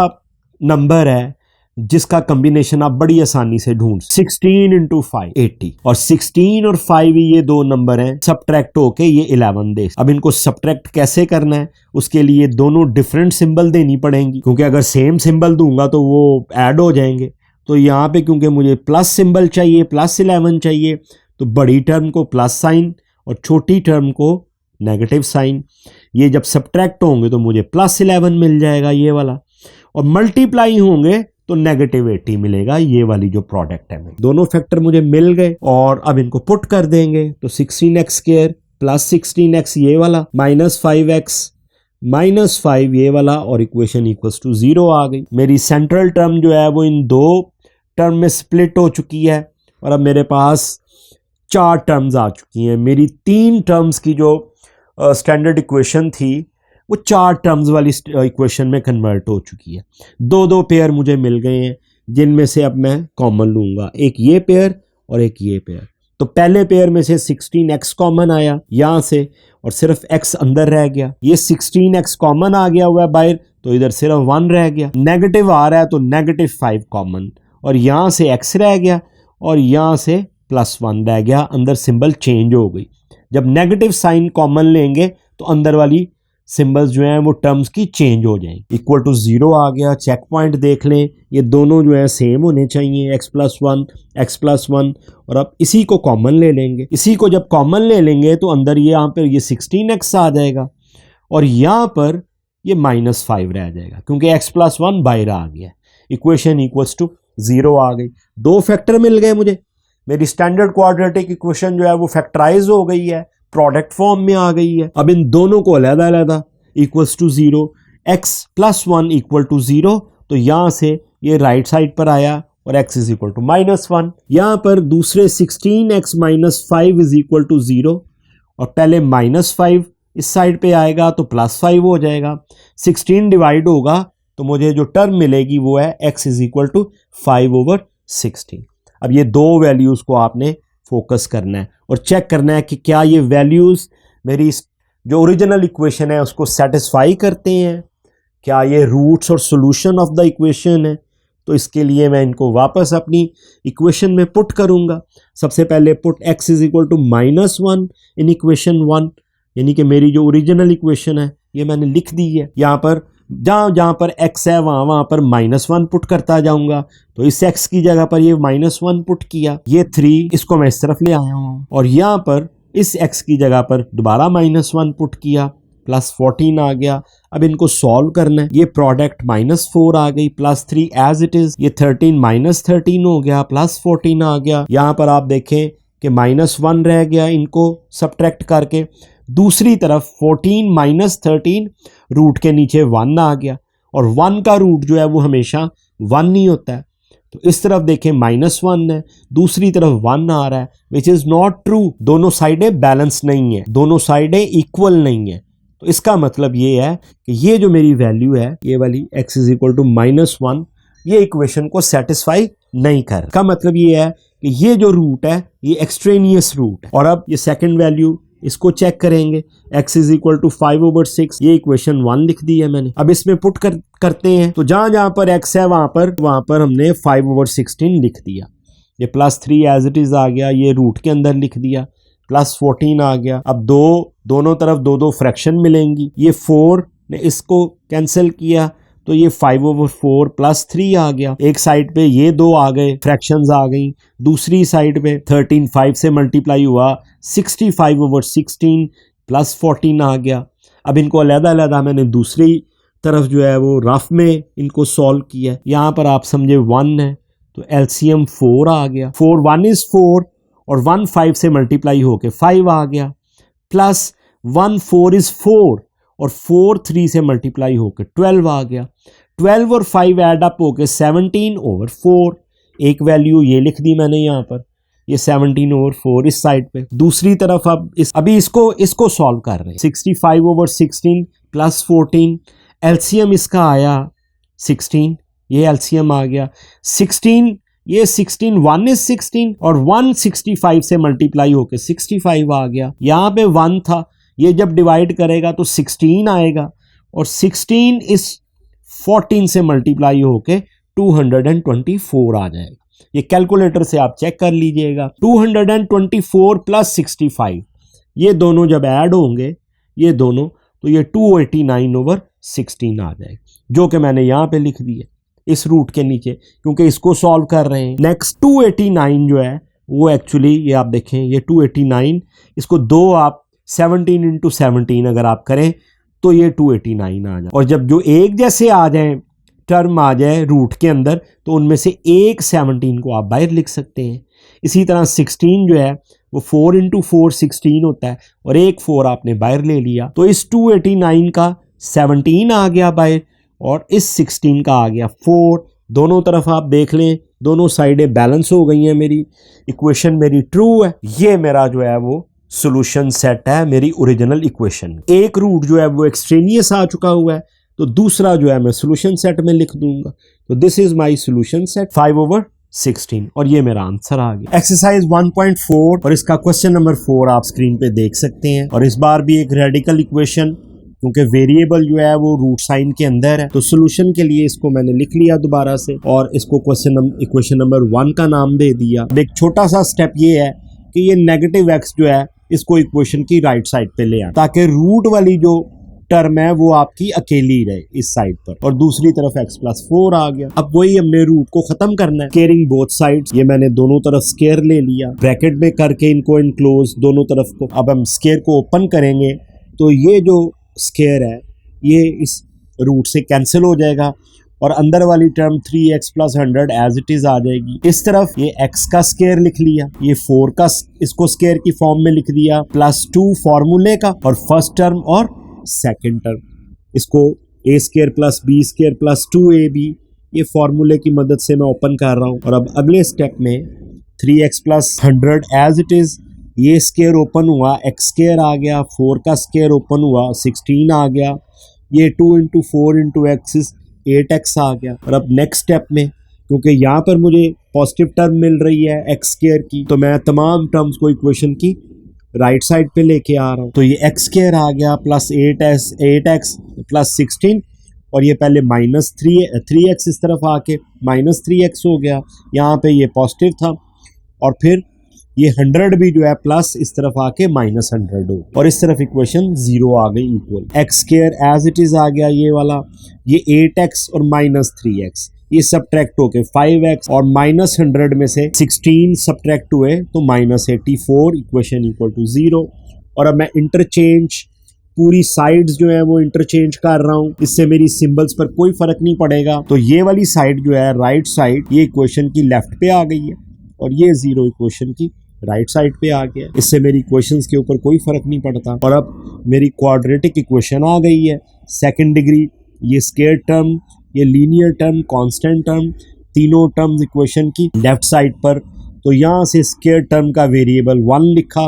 नंबर है जिसका कॉम्बिनेशन आप बड़ी आसानी से ढूंढ, 16 इंटू 5 80, और 16 और 5 ये दो नंबर हैं, सब्ट्रैक्ट होके ये 11 दे। अब इनको सब्ट्रैक्ट कैसे करना है, उसके लिए दोनों डिफरेंट सिंबल देनी पड़ेंगी, क्योंकि अगर सेम सिंबल दूंगा तो वो ऐड हो जाएंगे। तो यहाँ पे क्योंकि मुझे प्लस सिंबल चाहिए, प्लस 11 चाहिए, तो बड़ी टर्म को प्लस साइन और छोटी टर्म को नेगेटिव साइन। ये जब सब्ट्रैक्ट होंगे तो मुझे प्लस 11 मिल जाएगा ये वाला, और मल्टीप्लाई होंगे तो -80 मिलेगा, ये वाली जो प्रोडक्ट है। दोनों फैक्टर मुझे मिल गए और अब इनको पुट कर देंगे तो 16x स्क्वायर प्लस 16x ये वाला माइनस 5x माइनस 5 ये वाला, और इक्वेशन इक्वल्स टू 0 आ गई। मेरी सेंट्रल टर्म जो है वो इन दो टर्म में स्प्लिट हो चुकी है और अब मेरे पास 4 टर्म्स आ चुकी हैं। मेरी 3 टर्म्स की जो स्टैंडर्ड इक्वेशन थी वो 4 टर्म्स वाली इक्वेशन में कन्वर्ट हो चुकी है। 2-2 पेयर मुझे मिल गए हैं जिनमें से अब मैं कॉमन लूँगा, एक ये पेयर और एक ये पेयर। तो पहले पेयर में से 16x कॉमन आया यहाँ से और सिर्फ x अंदर रह गया। ये 16x कॉमन आ गया हुआ है बाहर, तो इधर सिर्फ 1 रह गया। नेगेटिव आ रहा है तो -5 कॉमन, और यहाँ से x रह गया और यहाँ से +1 रह गया, अंदर सिंबल चेंज हो गई। जब नेगेटिव साइन कॉमन लेंगे तो अंदर वाली सिंबल्स जो हैं वो टर्म्स की चेंज हो जाएंगी। इक्वल टू 0 आ गया। चेक पॉइंट देख लें, ये दोनों जो है सेम होने चाहिए, x+1 और अब इसी को कॉमन ले लेंगे। इसी को जब कॉमन ले लेंगे तो अंदर ये यहाँ पर ये 16x आ जाएगा और यहाँ पर ये -5 रह जाएगा क्योंकि x+1 बाहर आ गया। इक्वेशन इक्वल्स टू 0 आ गई। 2 फैक्टर मिल गए मुझे। मेरी स्टैंडर्ड क्वाड्रेटिक इक्वेशन जो है वो फैक्टराइज हो गई है, प्रोडक्ट फॉर्म में आ गई है। अब इन दोनों को अलग-अलग equals to 0, x+1 equal to 0, तो यहाँ से ये राइट साइड पर आया और x इज इक्वल टू -1। यहाँ पर दूसरे 16x - 5 इज इक्वल टू 0 और पहले -5 इस साइड पे आएगा तो +5 हो जाएगा। 16 डिवाइड होगा तो मुझे जो टर्म मिलेगी वो है x इज इक्वल टू 5/16। अब ये दो वैल्यूज़ को आपने फोकस करना है और चेक करना है कि क्या ये वैल्यूज़ मेरी जो ओरिजिनल इक्वेशन है उसको सेटिस्फाई करते हैं, क्या ये रूट्स और सॉल्यूशन ऑफ द इक्वेशन है। तो इसके लिए मैं इनको वापस अपनी इक्वेशन में पुट करूंगा। सबसे पहले put x is equal to -1 in equation 1, यानी कि मेरी जो ओरिजिनल इक्वेशन है ये मैंने लिख दी है। यहाँ पर जहाँ पर x है वहाँ पर -1 पुट करता जाऊंगा। तो इस x की जगह पर ये -1 पुट किया, ये 3 इसको मैं इस तरफ ले आया हूँ और यहाँ पर इस x की जगह पर दोबारा -1 पुट किया, +14 आ गया। अब इनको सॉल्व करना है। ये प्रोडक्ट -4 आ गई, +3 एज इट इज, ये 13 -13 हो गया, +14 आ गया। यहाँ पर आप देखें कि -1 रह गया इनको सब्ट्रैक्ट करके। दूसरी तरफ 14 - 13 रूट के नीचे 1 आ गया और 1 का रूट जो है वो हमेशा 1 नहीं होता है। तो इस तरफ देखें -1 है, दूसरी तरफ 1 आ रहा है, विच इज़ नॉट ट्रू। दोनों साइडें बैलेंस नहीं है, दोनों साइडें इक्वल नहीं है। तो इसका मतलब ये है कि ये जो मेरी वैल्यू है ये वाली x इज इक्वल टू -1, ये इक्वेशन को सेटिस्फाई नहीं कर। का मतलब ये है कि ये जो रूट है ये एक्सट्रेनियस रूट है। और अब ये सेकंड वैल्यू इसको चेक करेंगे, x इज इक्वल टू 5/6, ये इक्वेशन 1 लिख दी है मैंने। अब इसमें पुट करते हैं, तो जहां जहां पर x है वहां पर हमने 5/16 लिख दिया। ये +3 एज इट इज आ गया, ये रूट के अंदर लिख दिया, +14 आ गया। अब दोनों तरफ दो फ्रैक्शन मिलेंगी, ये 4 ने इसको कैंसिल किया तो ये 5/4 +3 आ गया। एक साइड पे ये 2 आ गए, फ्रैक्शंस आ गई। दूसरी साइड पे 13 5 से मल्टीप्लाई हुआ, 65/16 +14 आ गया। अब इनको अलग-अलग मैंने दूसरी तरफ जो है वो रफ में इनको सॉल्व किया। यहाँ पर आप समझे 1 है तो एलसीएम 4 आ गया। 4 1 इज 4 और 1 5 से मल्टीप्लाई होके 5 आ गया, प्लस 1 4 इज 4 और 4 3 से मल्टीप्लाई होकर 12 आ गया। 12 और 5 ऐड अप होकर 17/4। एक वैल्यू ये लिख दी मैंने यहाँ पर, ये 17/4 इस साइड पे। दूसरी तरफ अब अभी इसको सॉल्व कर रहे हैं। 65/16 +14, एलसीएम इसका आया 16, ये एलसीएम आ गया 16। ये 16 1 इज 16 और 1 65 से मल्टीप्लाई होकर 65 आ गया। यहाँ पे 1 था, ये जब डिवाइड करेगा तो 16 आएगा और 16 इस 14 से मल्टीप्लाई होके 224 आ जाएगा। ये कैलकुलेटर से आप चेक कर लीजिएगा। 224 + 65, ये दोनों जब ऐड होंगे ये दोनों, तो ये 289/16 आ जाएगा, जो कि मैंने यहाँ पे लिख दिया इस रूट के नीचे, क्योंकि इसको सॉल्व कर रहे हैं। नेक्स्ट 289 जो है वो एक्चुअली ये आप देखें, ये 289, इसको 2 आप 17 × 17 अगर आप करें तो ये 289 आ जाए। और जब जो एक जैसे आ जाए, टर्म आ जाए रूट के अंदर, तो उनमें से एक 17 को आप बाहर लिख सकते हैं। इसी तरह 16 जो है वो 4 × 4 16 होता है और एक 4 आपने बाहर ले लिया, तो इस 289 का 17 आ गया बाहर और इस 16 का आ गया 4। दोनों तरफ आप देख लें, दोनों साइडें बैलेंस हो गई हैं, मेरी इक्वेशन मेरी ट्रू है। ये मेरा जो है वो सॉल्यूशन सेट है मेरी ओरिजिनल इक्वेशन। एक रूट जो है वो एक्सट्रेनियस आ चुका हुआ है, तो दूसरा जो है मैं सॉल्यूशन सेट में लिख दूंगा। तो this is my solution set 5/16 और ये मेरा आंसर आ गया। एक्सरसाइज 1.4 और इसका क्वेश्चन नंबर 4 आप स्क्रीन पे देख सकते हैं। और इस बार भी एक रेडिकल इक्वेशन, क्योंकि वेरिएबल जो है वो रूट साइन के अंदर है, तो सॉल्यूशन के लिए इसको मैंने लिख लिया दोबारा से और इसको इक्वेशन नंबर 1 का नाम दे दिया। अब एक छोटा सा स्टेप ये है कि ये नेगेटिव एक्स जो है इसको इक्वेशन की राइट साइड पे ले आए, ताकि रूट वाली जो टर्म है वो आपकी अकेली रहे इस साइड पर, और दूसरी तरफ x + 4 आ गया। अब वही हमने रूट को खत्म करना है, स्केयरिंग बोथ साइड्स। ये मैंने दोनों तरफ स्केयर ले लिया, ब्रैकेट में करके इनको इनक्लोज दोनों तरफ को। अब हम स्केयर को ओपन करेंगे तो ये जो स्केयर है ये इस रूट से कैंसिल हो जाएगा और अंदर वाली term 3x + 100 as it is आ जाएगी। इस तरफ ये x का स्केयर लिख लिया, ये 4 का इसको स्केयर की फॉर्म में लिख दिया, +2 फॉर्मूले का और फर्स्ट टर्म और सेकंड टर्म, इसको a² + b² + 2ab, ये फॉर्मूले की मदद से मैं ओपन कर रहा हूँ। और अब अगले स्टेप में 3x + 100 एज इट इज, ये स्केयर ओपन हुआ, x² आ गया, 4 का स्केयर ओपन हुआ, 16 आ गया, ये 2 × 4 × x 8x आ गया। और अब नेक्स्ट स्टेप में, क्योंकि यहाँ पर मुझे पॉजिटिव टर्म मिल रही है x² की, तो मैं तमाम टर्म्स को इक्वेशन की राइट साइड पे लेके आ रहा हूँ। तो ये x² आ गया +8x + 16 और ये पहले -3x इस तरफ आके -3x हो गया, यहाँ पे ये पॉजिटिव था और फिर ये 100 भी जो है प्लस इस तरफ आके -100 हो और इस तरफ इक्वेशन 0 आ गई equal. x² as it is आ गया ये वाला, ये 8x और -3x ये सब्ट्रैक्ट होके 5x और -100 में से 16 सब्ट्रैक्ट हुए तो -84, इक्वेशन इक्वल टू 0। और अब मैं इंटरचेंज पूरी साइड्स जो है वो इंटरचेंज कर रहा हूँ, इससे मेरी सिंबल्स पर कोई फर्क नहीं पड़ेगा। तो ये वाली साइड जो है राइट साइड, ये इक्वेशन की लेफ्ट पे आ गई है और ये 0 इक्वेशन की राइट साइड पे आ गया, इससे मेरी इक्वेशंस के ऊपर कोई फर्क नहीं पड़ता। और अब मेरी क्वाड्रेटिक इक्वेशन आ गई है, सेकंड डिग्री, ये स्क्वायर टर्म, ये लीनियर टर्म, कांस्टेंट टर्म, तीनों टर्म्स इक्वेशन की लेफ्ट साइड पर। तो यहाँ से स्क्वायर टर्म का वेरिएबल 1 लिखा,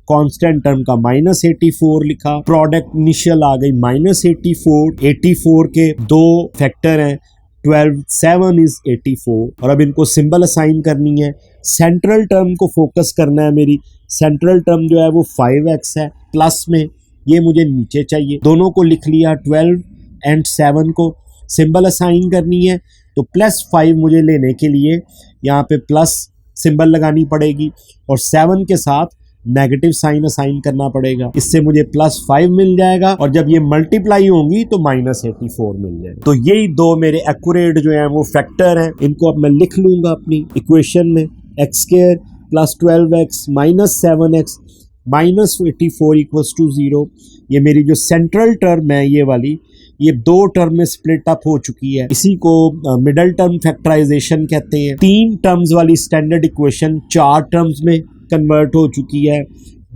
कांस्टेंट टर्म का -84 लिखा, प्रोडक्ट इनिशियल आ गई -84। 84 के 2 फैक्टर हैं, 12 7 इज 84 और अब इनको सिंबल असाइन करनी है। सेंट्रल टर्म को फोकस करना है। मेरी सेंट्रल टर्म जो है वो 5x है प्लस में, ये मुझे नीचे चाहिए। दोनों को लिख लिया, 12 एंड 7 को सिंबल असाइन करनी है। तो +5 मुझे लेने के लिए यहाँ पे प्लस सिंबल लगानी पड़ेगी और 7 के साथ नेगेटिव साइन असाइन करना पड़ेगा। इससे मुझे +5 मिल जाएगा और जब ये मल्टीप्लाई होंगी तो -84 मिल जाएगा। तो यही दो मेरे एक्यूरेट जो है वो फैक्टर हैं। इनको अब मैं लिख लूंगा अपनी इक्वेशन में, x² + 12x - 7x -84 = 0। ये मेरी जो सेंट्रल टर्म है ये वाली, ये दो टर्म में स्प्लिट अप हो चुकी है। इसी को मिडल टर्म फैक्टराइजेशन कहते हैं। 3 टर्म्स वाली स्टैंडर्ड इक्वेशन 4 टर्म्स में कन्वर्ट हो चुकी है।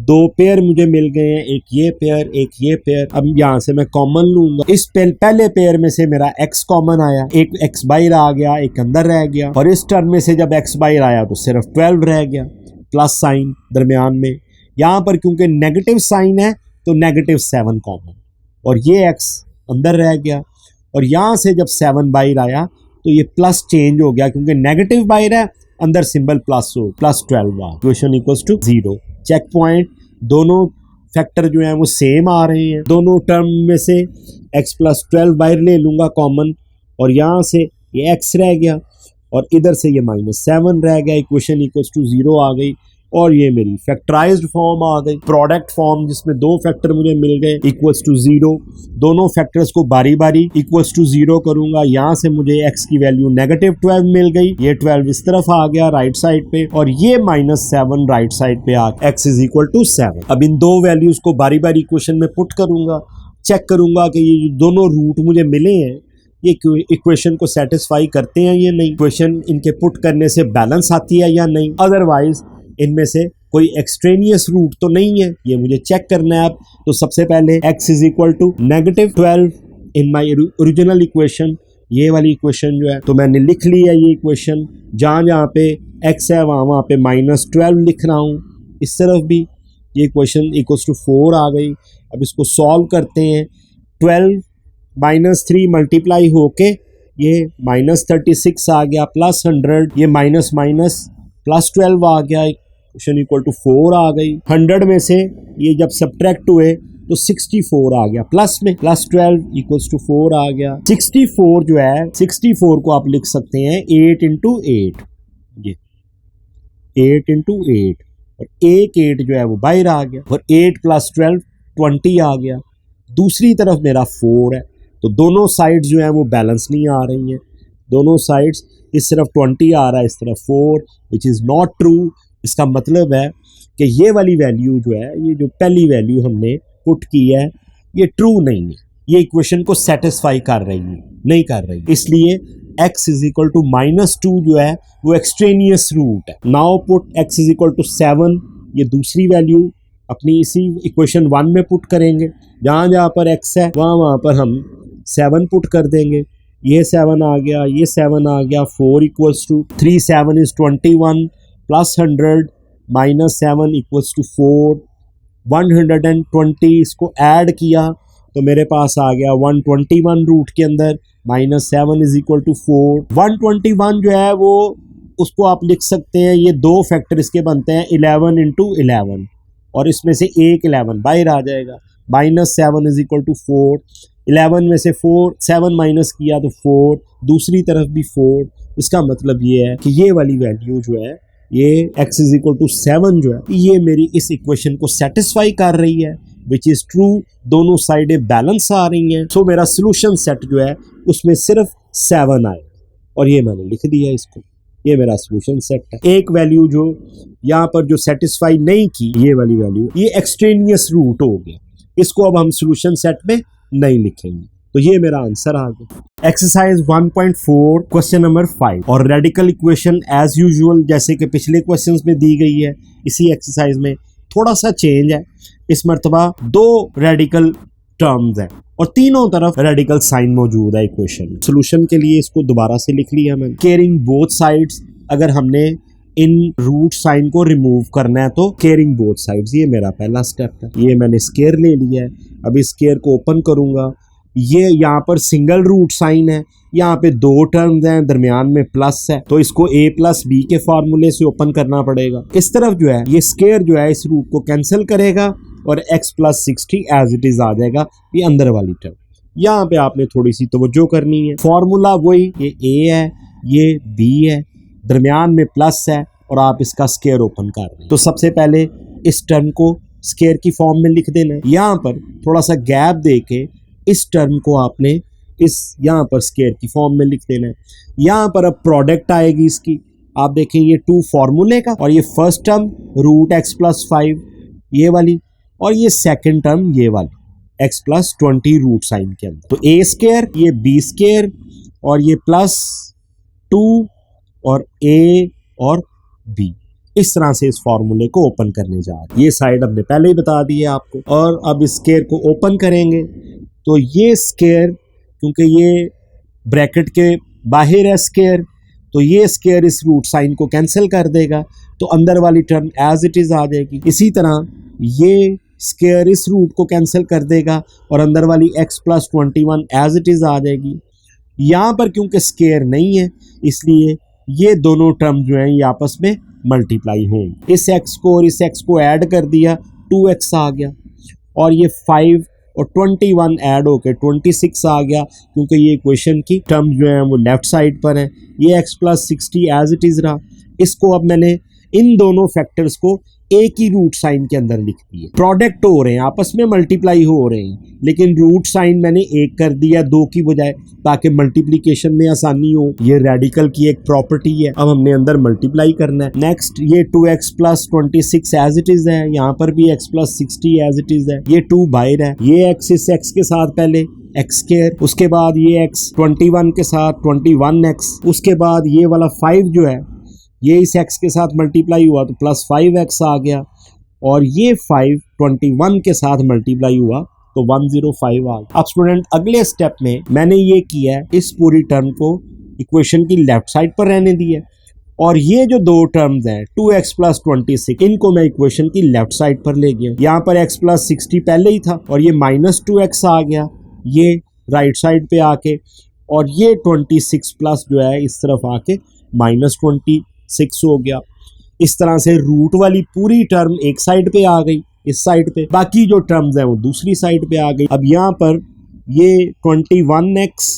2 पेयर मुझे मिल गए हैं, एक ये पेयर एक ये पेयर। अब यहाँ से मैं कॉमन लूंगा। इस पहले पेयर में से मेरा x कॉमन आया, एक x बाहर आ गया, एक अंदर रह गया। और इस टर्म में से जब x बाहर आया तो सिर्फ 12 रह गया, प्लस साइन दरमियान में। यहाँ पर क्योंकि नेगेटिव साइन है तो -7 कॉमन और ये x अंदर रह गया। और यहाँ से जब 7 बाहर आया तो ये प्लस चेंज हो गया क्योंकि नेगेटिव बाहर है, अंदर सिंबल प्लस हो, +12 equation equals to 0। Check point, दोनों फैक्टर जो हैं वो सेम आ रहे हैं। दोनों टर्म में से x + 12 बाहर ले लूँगा कॉमन और यहाँ से ये x रह गया और इधर से ये -7 रह गया। इक्वेशन इक्वल्स टू 0 आ गई और ये मेरी फैक्टराइज्ड फॉर्म आ गई, प्रोडक्ट फॉर्म, जिसमें दो फैक्टर मुझे मिल गए इक्वल्स टू 0। दोनों फैक्टर्स को बारी बारी इक्वल्स टू 0 करूंगा। यहाँ से मुझे x की वैल्यू -12 मिल गई, ये 12 इस तरफ आ गया राइट साइड पे और ये -7 राइट साइड पे आ गया। x = 7। अब इन दो वैल्यूज को बारी बारी इक्वेशन में पुट करूंगा, चेक करूंगा कि ये दोनों रूट मुझे मिले हैं ये इक्वेशन को सेटिस्फाई करते हैं या नहीं, इक्वेशन इनके पुट करने से बैलेंस आती है या नहीं, अदरवाइज इनमें से कोई एक्सट्रेनियस रूट तो नहीं है, ये मुझे चेक करना है। अब तो सबसे पहले x = -12 in my original equation, ये वाली इक्वेशन जो है तो मैंने लिख ली है। ये इक्वेशन जहाँ पे x है वहाँ पे -12 लिख रहा हूँ। इस तरफ भी ये इक्वेशन = 4 आ गई। अब इसको सॉल्व करते हैं। 12 - 3 मल्टीप्लाई होके ये -36 आ गया, +100 ये +12 आ गया, इक्वेशन = 4 आ गई। 100 में से ये जब सब्ट्रैक्ट हुए तो 64 आ गया, प्लस में +12 = 4 आ गया। 64 जो है, 64 को आप लिख सकते हैं 8 × 8, ये 8 × 8 और एक 8 जो है वो बाहर आ गया और 8 + 12 20 आ गया। दूसरी तरफ मेरा 4 है तो दोनों साइड्स जो है वो बैलेंस नहीं आ रही हैं। दोनों साइड्स, इस तरफ 20 आ रहा है, इस तरफ 4, विच इज़ नॉट ट्रू। इसका मतलब है कि ये वाली वैल्यू जो है, ये जो पहली वैल्यू हमने पुट की है, ये ट्रू नहीं है, ये इक्वेशन को सेटिस्फाई कर रही है, नहीं कर रही। इसलिए x = -2 जो है वो एक्सट्रेनियस रूट है। नाउ पुट x = 7, ये दूसरी वैल्यू अपनी इसी इक्वेशन 1 में पुट करेंगे। जहाँ जहाँ पर x है वहाँ पर हम 7 पुट कर देंगे। ये 7 आ गया, ये 7 आ गया। 4 = 3 7 is 21 +100 -7 = 4। 120 इसको ऐड किया तो मेरे पास आ गया 121 रूट के अंदर, -7 = 4। 121 जो है वो उसको आप लिख सकते हैं, ये दो फैक्टर इसके बनते हैं 11 × 11 और इसमें से एक 11 बाहर आ जाएगा। -7 = 4। 11 में से 7 माइनस किया तो 4, दूसरी तरफ भी 4। इसका मतलब ये है कि ये वाली वैल्यू जो है, ये x = 7 जो है, ये मेरी इस इक्वेशन को सेटिस्फाई कर रही है, विच इज़ ट्रू। दोनों साइडें बैलेंस आ रही हैं। सो मेरा सोल्यूशन सेट जो है उसमें सिर्फ 7 आए और ये मैंने लिख दिया इसको, ये मेरा सोल्यूशन सेट है। एक वैल्यू जो यहाँ पर जो सेटिस्फाई नहीं की, ये वाली वैल्यू, ये एक्सट्रेनियस रूट हो गया, इसको अब हम सोल्यूशन सेट में नहीं लिखेंगे। तो ये मेरा आंसर आ गया। एक्सरसाइज 1.4 क्वेश्चन नंबर 5 और रेडिकल इक्वेशन एज यूजुअल जैसे कि पिछले क्वेश्चंस में दी गई है, इसी एक्सरसाइज में थोड़ा सा चेंज है। इस मर्तबा 2 रेडिकल टर्म्स हैं और तीनों तरफ रेडिकल साइन मौजूद है इक्वेशन। सोल्यूशन के लिए इसको दोबारा से लिख लिया मैंने। केयरिंग बोथ साइड्स, अगर हमने इन रूट साइन को रिमूव करना है तो केयरिंग बोथ साइड्स, ये मेरा पहला स्टेप है। ये मैंने स्केयर ले लिया है। अब इस स्केयर को ओपन करूंगा ये यहाँ पर सिंगल रूट साइन है, यहाँ पे दो टर्म्स हैं, दरमियान में प्लस है, तो इसको a प्लस बी के फार्मूले से ओपन करना पड़ेगा। इस तरफ जो है ये स्क्वायर जो है इस रूट को कैंसिल करेगा और x plus 60 as it is आ जाएगा, ये अंदर वाली टर्म। यहाँ पे आपने थोड़ी सी तवज्जो करनी है, फॉर्मूला वही, ये a है, ये b है, दरमियान में प्लस है और आप इसका स्क्वायर ओपन कर रहे हैं। तो सबसे पहले इस टर्म को स्क्वायर की फॉर्म में लिख देना है, यहाँ पर थोड़ा सा गैप दे के इस टर्म को आपने इस यहाँ पर स्क्वायर की फॉर्म में लिख देना है। यहाँ पर अब प्रोडक्ट आएगी इसकी, आप देखें ये 2 फॉर्मूले का, और ये first term root x plus 5 ये वाली, और ये सेकंड टर्म ये वाली x प्लस 20 रूट साइन के अंदर। तो a स्क्वायर, ये b स्क्वायर, और ये प्लस 2 और a और b, इस तरह से इस फॉर्मूले को ओपन करने जा रहे हैं। ये साइड हमने पहले ही बता दी है आपको। और अब इस स्क्वायर को ओपन करेंगे तो ये स्क्वायर, क्योंकि ये ब्रैकेट के बाहर है स्क्वायर, तो ये स्क्वायर इस रूट साइन को कैंसिल कर देगा, तो अंदर वाली टर्म एज इट इज आ जाएगी। इसी तरह ये स्क्वायर इस रूट को कैंसिल कर देगा और अंदर वाली x plus 21 as it is आ जाएगी। यहाँ पर क्योंकि स्क्वायर नहीं है इसलिए ये दोनों टर्म जो हैं ये आपस में मल्टीप्लाई होंगे। इस x को और इस x को ऐड कर दिया, 2x आ गया, और ये 5 और 21 ऐड होके 26 आ गया, क्योंकि ये इक्वेशन की टर्म जो है वो लेफ्ट साइड पर है। ये x plus 60 as it is रहा। इसको अब मैंने इन दोनों फैक्टर्स को एक ही रूट साइन के अंदर लिख दिया। प्रोडक्ट हो रहे हैं, आपस में मल्टीप्लाई हो रहे हैं, लेकिन रूट साइन मैंने एक कर दिया 2 की बजाय, ताकि मल्टीप्लिकेशन में आसानी हो। ये रेडिकल की एक प्रॉपर्टी है। अब हमने अंदर मल्टीप्लाई करना है। नेक्स्ट ये 2x plus 26 as it is है, यहाँ पर भी x plus 60 as it is है। ये 2 बाहर है, ये x इस x के साथ पहले x स्क्वायर, उसके बाद ये x 21 के साथ 21x, उसके बाद ये वाला 5 जो है ये इस x के साथ मल्टीप्लाई हुआ तो प्लस 5x आ गया, और ये 5 21 के साथ मल्टीप्लाई हुआ तो 105 आ गया। अब स्टूडेंट अगले स्टेप में मैंने ये किया है, इस पूरी टर्म को इक्वेशन की लेफ्ट साइड पर रहने दिया, और ये जो दो टर्म्स हैं 2x प्लस 26 इनको मैं इक्वेशन की लेफ्ट साइड पर ले गया। यहाँ पर x प्लस 60 पहले ही था और ये माइनस 2x आ गया ये राइट साइड पे आके, और ये 26 प्लस जो है इस तरफ आके माइनस 26 हो गया। इस तरह से रूट वाली पूरी टर्म एक साइड पे आ गई, इस साइड पे, बाकी जो टर्म्स हैं वो दूसरी साइड पे आ गई। अब यहाँ पर ये 21x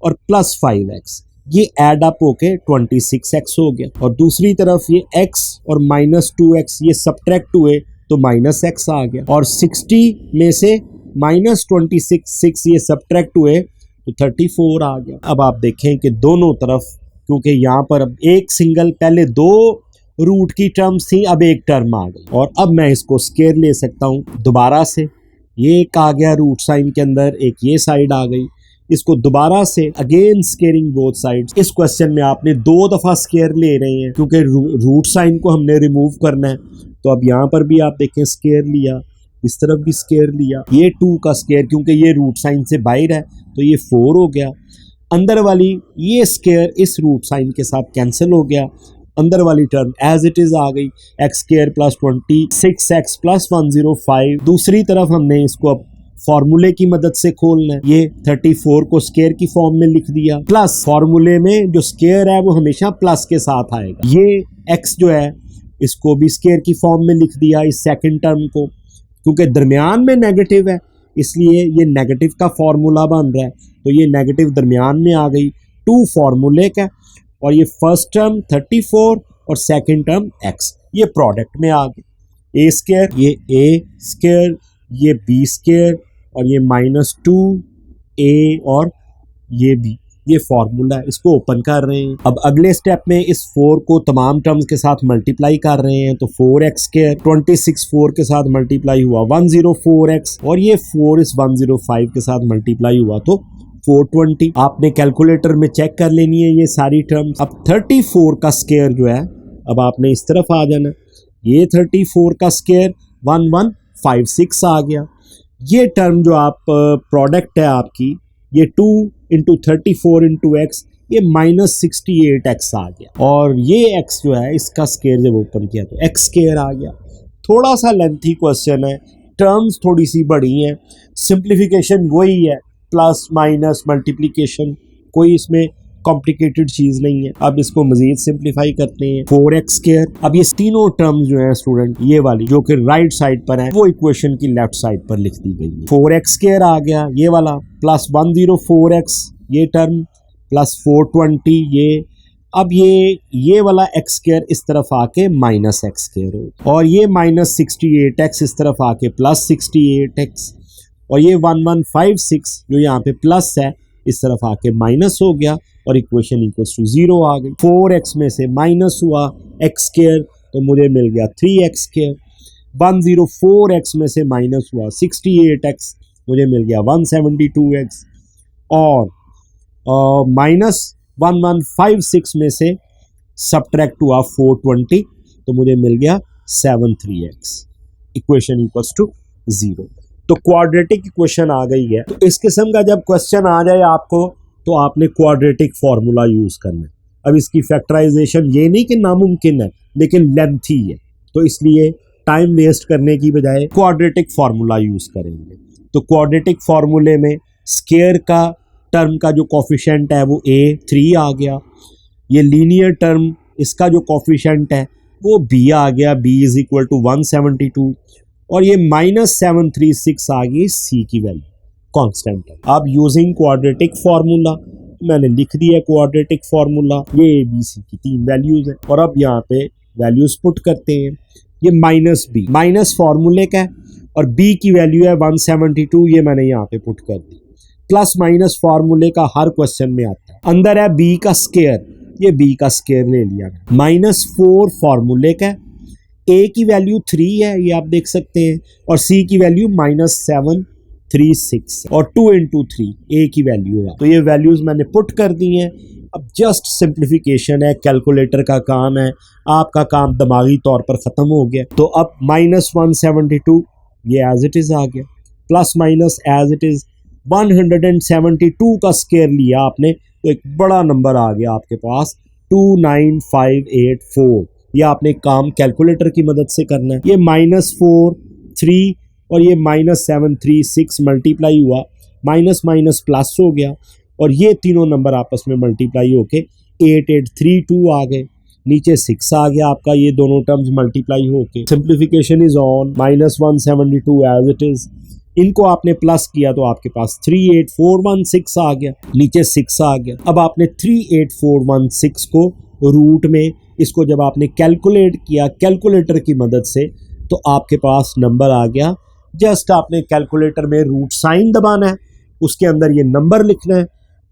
और प्लस 5x ये ऐड अप होके 26x हो गया, और दूसरी तरफ ये x और माइनस 2x ये सब्ट्रैक्ट हुए तो माइनस x आ गया, और 60 में से माइनस 26 ये सब्ट्रैक्ट हुए तो 34 आ गया। अब आप देखें कि दोनों तरफ, क्योंकि यहाँ पर अब एक सिंगल, पहले 2 रूट की टर्म्स थी, अब एक टर्म आ गई, और अब मैं इसको स्क्वायर ले सकता हूँ दोबारा से। ये एक आ गया रूट साइन के अंदर, एक ये साइड आ गई, इसको दोबारा से अगेन स्क्वेयरिंग बोथ साइड्स। इस क्वेश्चन में आपने 2 दफा स्क्वायर ले रहे हैं क्योंकि रूट साइन को हमने रिमूव करना है। तो अब यहाँ पर भी आप देखें स्क्वायर लिया, इस तरफ भी स्क्वायर लिया, ये 2 का स्क्वायर, क्योंकि ये रूट साइन से बाहर है तो ये 4 हो गया। अंदर वाली ये स्क्वायर इस रूट साइन के साथ कैंसिल हो गया, अंदर वाली टर्म एज इट इज आ गई, x square plus 26x plus 105। दूसरी तरफ हमने इसको अब फॉर्मूले की मदद से खोलना है। ये 34 को स्क्वायर की फॉर्म में लिख दिया, प्लस फॉर्मूले में जो स्क्वायर है वो हमेशा प्लस के साथ आएगा। ये x जो है इसको भी स्क्वायर की फॉर्म में लिख दिया इस सेकंड टर्म को, क्योंकि दरमियान में नेगेटिव है इसलिए ये नेगेटिव का फॉर्मूला बन रहा है, तो ये नेगेटिव दरमियान में आ गई 2 फॉर्मूले का, और ये फर्स्ट टर्म 34 और सेकंड टर्म x ये प्रोडक्ट में आ गए। a स्क्वायर, ये a स्क्वायर, ये b स्क्वायर, और ये माइनस 2a और ये b, ये फॉर्मूला है। इसको ओपन कर रहे हैं। अब अगले स्टेप में इस 4 को तमाम टर्म्स के साथ मल्टीप्लाई कर रहे हैं, तो 4x स्क्वायर 26 4 के साथ मल्टीप्लाई हुआ 104x, और ये 4 इस 105 के साथ मल्टीप्लाई हुआ तो 420। आपने कैलकुलेटर में चेक कर लेनी है ये सारी टर्म्स। अब 34 का स्क्वायर जो है अब आपने इस तरफ आ जाना, ये 34 का स्क्वायर 1156 आ गया। ये टर्म जो आप प्रोडक्ट है आपकी, ये 2 इंटू 34 इंटू एक्स, ये माइनस 68x आ गया, और ये x जो है इसका स्क्वायर जब ओपन किया तो x स्क्वायर आ गया। थोड़ा सा लेंथी क्वेश्चन है, टर्म्स थोड़ी सी बड़ी हैं, सिंप्लीफिकेशन वही है, प्लस माइनस मल्टीप्लिकेशन, कोई इसमें कॉम्प्लिकेटेड चीज नहीं है। अब इसको मजीद सिंप्लीफाई करते हैं, 4x²। अब ये तीनों टर्म्स जो है स्टूडेंट, ये वाली जो कि राइट साइड पर है वो इक्वेशन की लेफ्ट साइड पर लिख दी गई है। 4x² आ गया ये वाला, प्लस 104x ये टर्म, प्लस 420 ये। अब ये वाला x² इस तरफ आके माइनस x² हो, और ये माइनस 68x इस तरफ आके प्लस 68x, और ये 1156 जो यहाँ पे प्लस है इस तरफ आके माइनस हो गया, और इक्वेशन इक्वल्स टू 0 आ गई। 4x में से माइनस हुआ x² तो मुझे मिल गया 3x²। 104x में से माइनस हुआ 68x, मुझे मिल गया 172x, और माइनस 1156 में से सब्ट्रैक्ट हुआ 420 तो मुझे मिल गया 73x। Equation equals to 0। तो क्वाड्रेटिक इक्वेशन आ गई है। तो इस किस्म का जब क्वेश्चन आ जाए आपको तो आपने क्वाड्रेटिक फार्मूला यूज करना है। अब इसकी फैक्टराइजेशन ये नहीं कि नामुमकिन है, लेकिन लेंथी है, तो इसलिए टाइम वेस्ट करने की बजाय क्वाड्रेटिक फार्मूला यूज करेंगे। तो क्वाड्रेटिक फार्मूले में स्क्वायर का टर्म का जो कोफिशिएंट है वो a3 आ गया, ये लीनियर टर्म इसका जो कोफिशिएंट है वो b आ गया, b इज इक्वल टू 172, और ये -736 आ गई c की वैल्यू कांस्टेंट है। अब यूजिंग क्वाड्रेटिक फार्मूला मैंने लिख दिया क्वाड्रेटिक फार्मूला, ये ABC की 3 वैल्यूज है, और अब यहाँ पे वैल्यूज पुट करते हैं। ये माइनस b माइनस फार्मूले का है, और b की वैल्यू है 172, ये मैंने यहाँ पे पुट कर दी। प्लस माइनस फार्मूले का हर क्वेश्चन में आता है। अंदर है b का स्क्वायर, ये b का स्क्वायर ले लिया। -4 फार्मूले का, a की वैल्यू 3 है ये आप देख सकते हैं, और c की वैल्यू -736, और 2 × 3 a की वैल्यू है। तो ये वैल्यूज मैंने पुट कर दी हैं। अब जस्ट सिंप्लीफिकेशन है, कैलकुलेटर का काम है, आपका काम दिमागी तौर पर ख़त्म हो गया। तो अब -172 ये एज इट इज़ आ गया, plus minus as it is 172 का स्क्वायर लिया आपने तो एक बड़ा नंबर आ गया आपके पास 29584। ये आपने काम कैलकुलेटर की मदद से करना है। ये -4 3 और ये -736 मल्टीप्लाई हुआ, माइनस माइनस प्लस हो गया, और ये तीनों नंबर आपस में मल्टीप्लाई होके 8832 आ गए। नीचे 6 आ गया आपका, ये दोनों टर्म्स मल्टीप्लाई होके। Simplification is on, -172 as it is, इनको आपने प्लस किया तो आपके पास 38416 आ गया, नीचे 6 आ गया। अब आपने 38416 को रूट में, इसको जब आपने कैलकुलेट किया कैलकुलेटर की मदद से, तो आपके पास नंबर आ गया। जस्ट आपने कैलकुलेटर में रूट साइन दबाना है, उसके अंदर ये नंबर लिखना है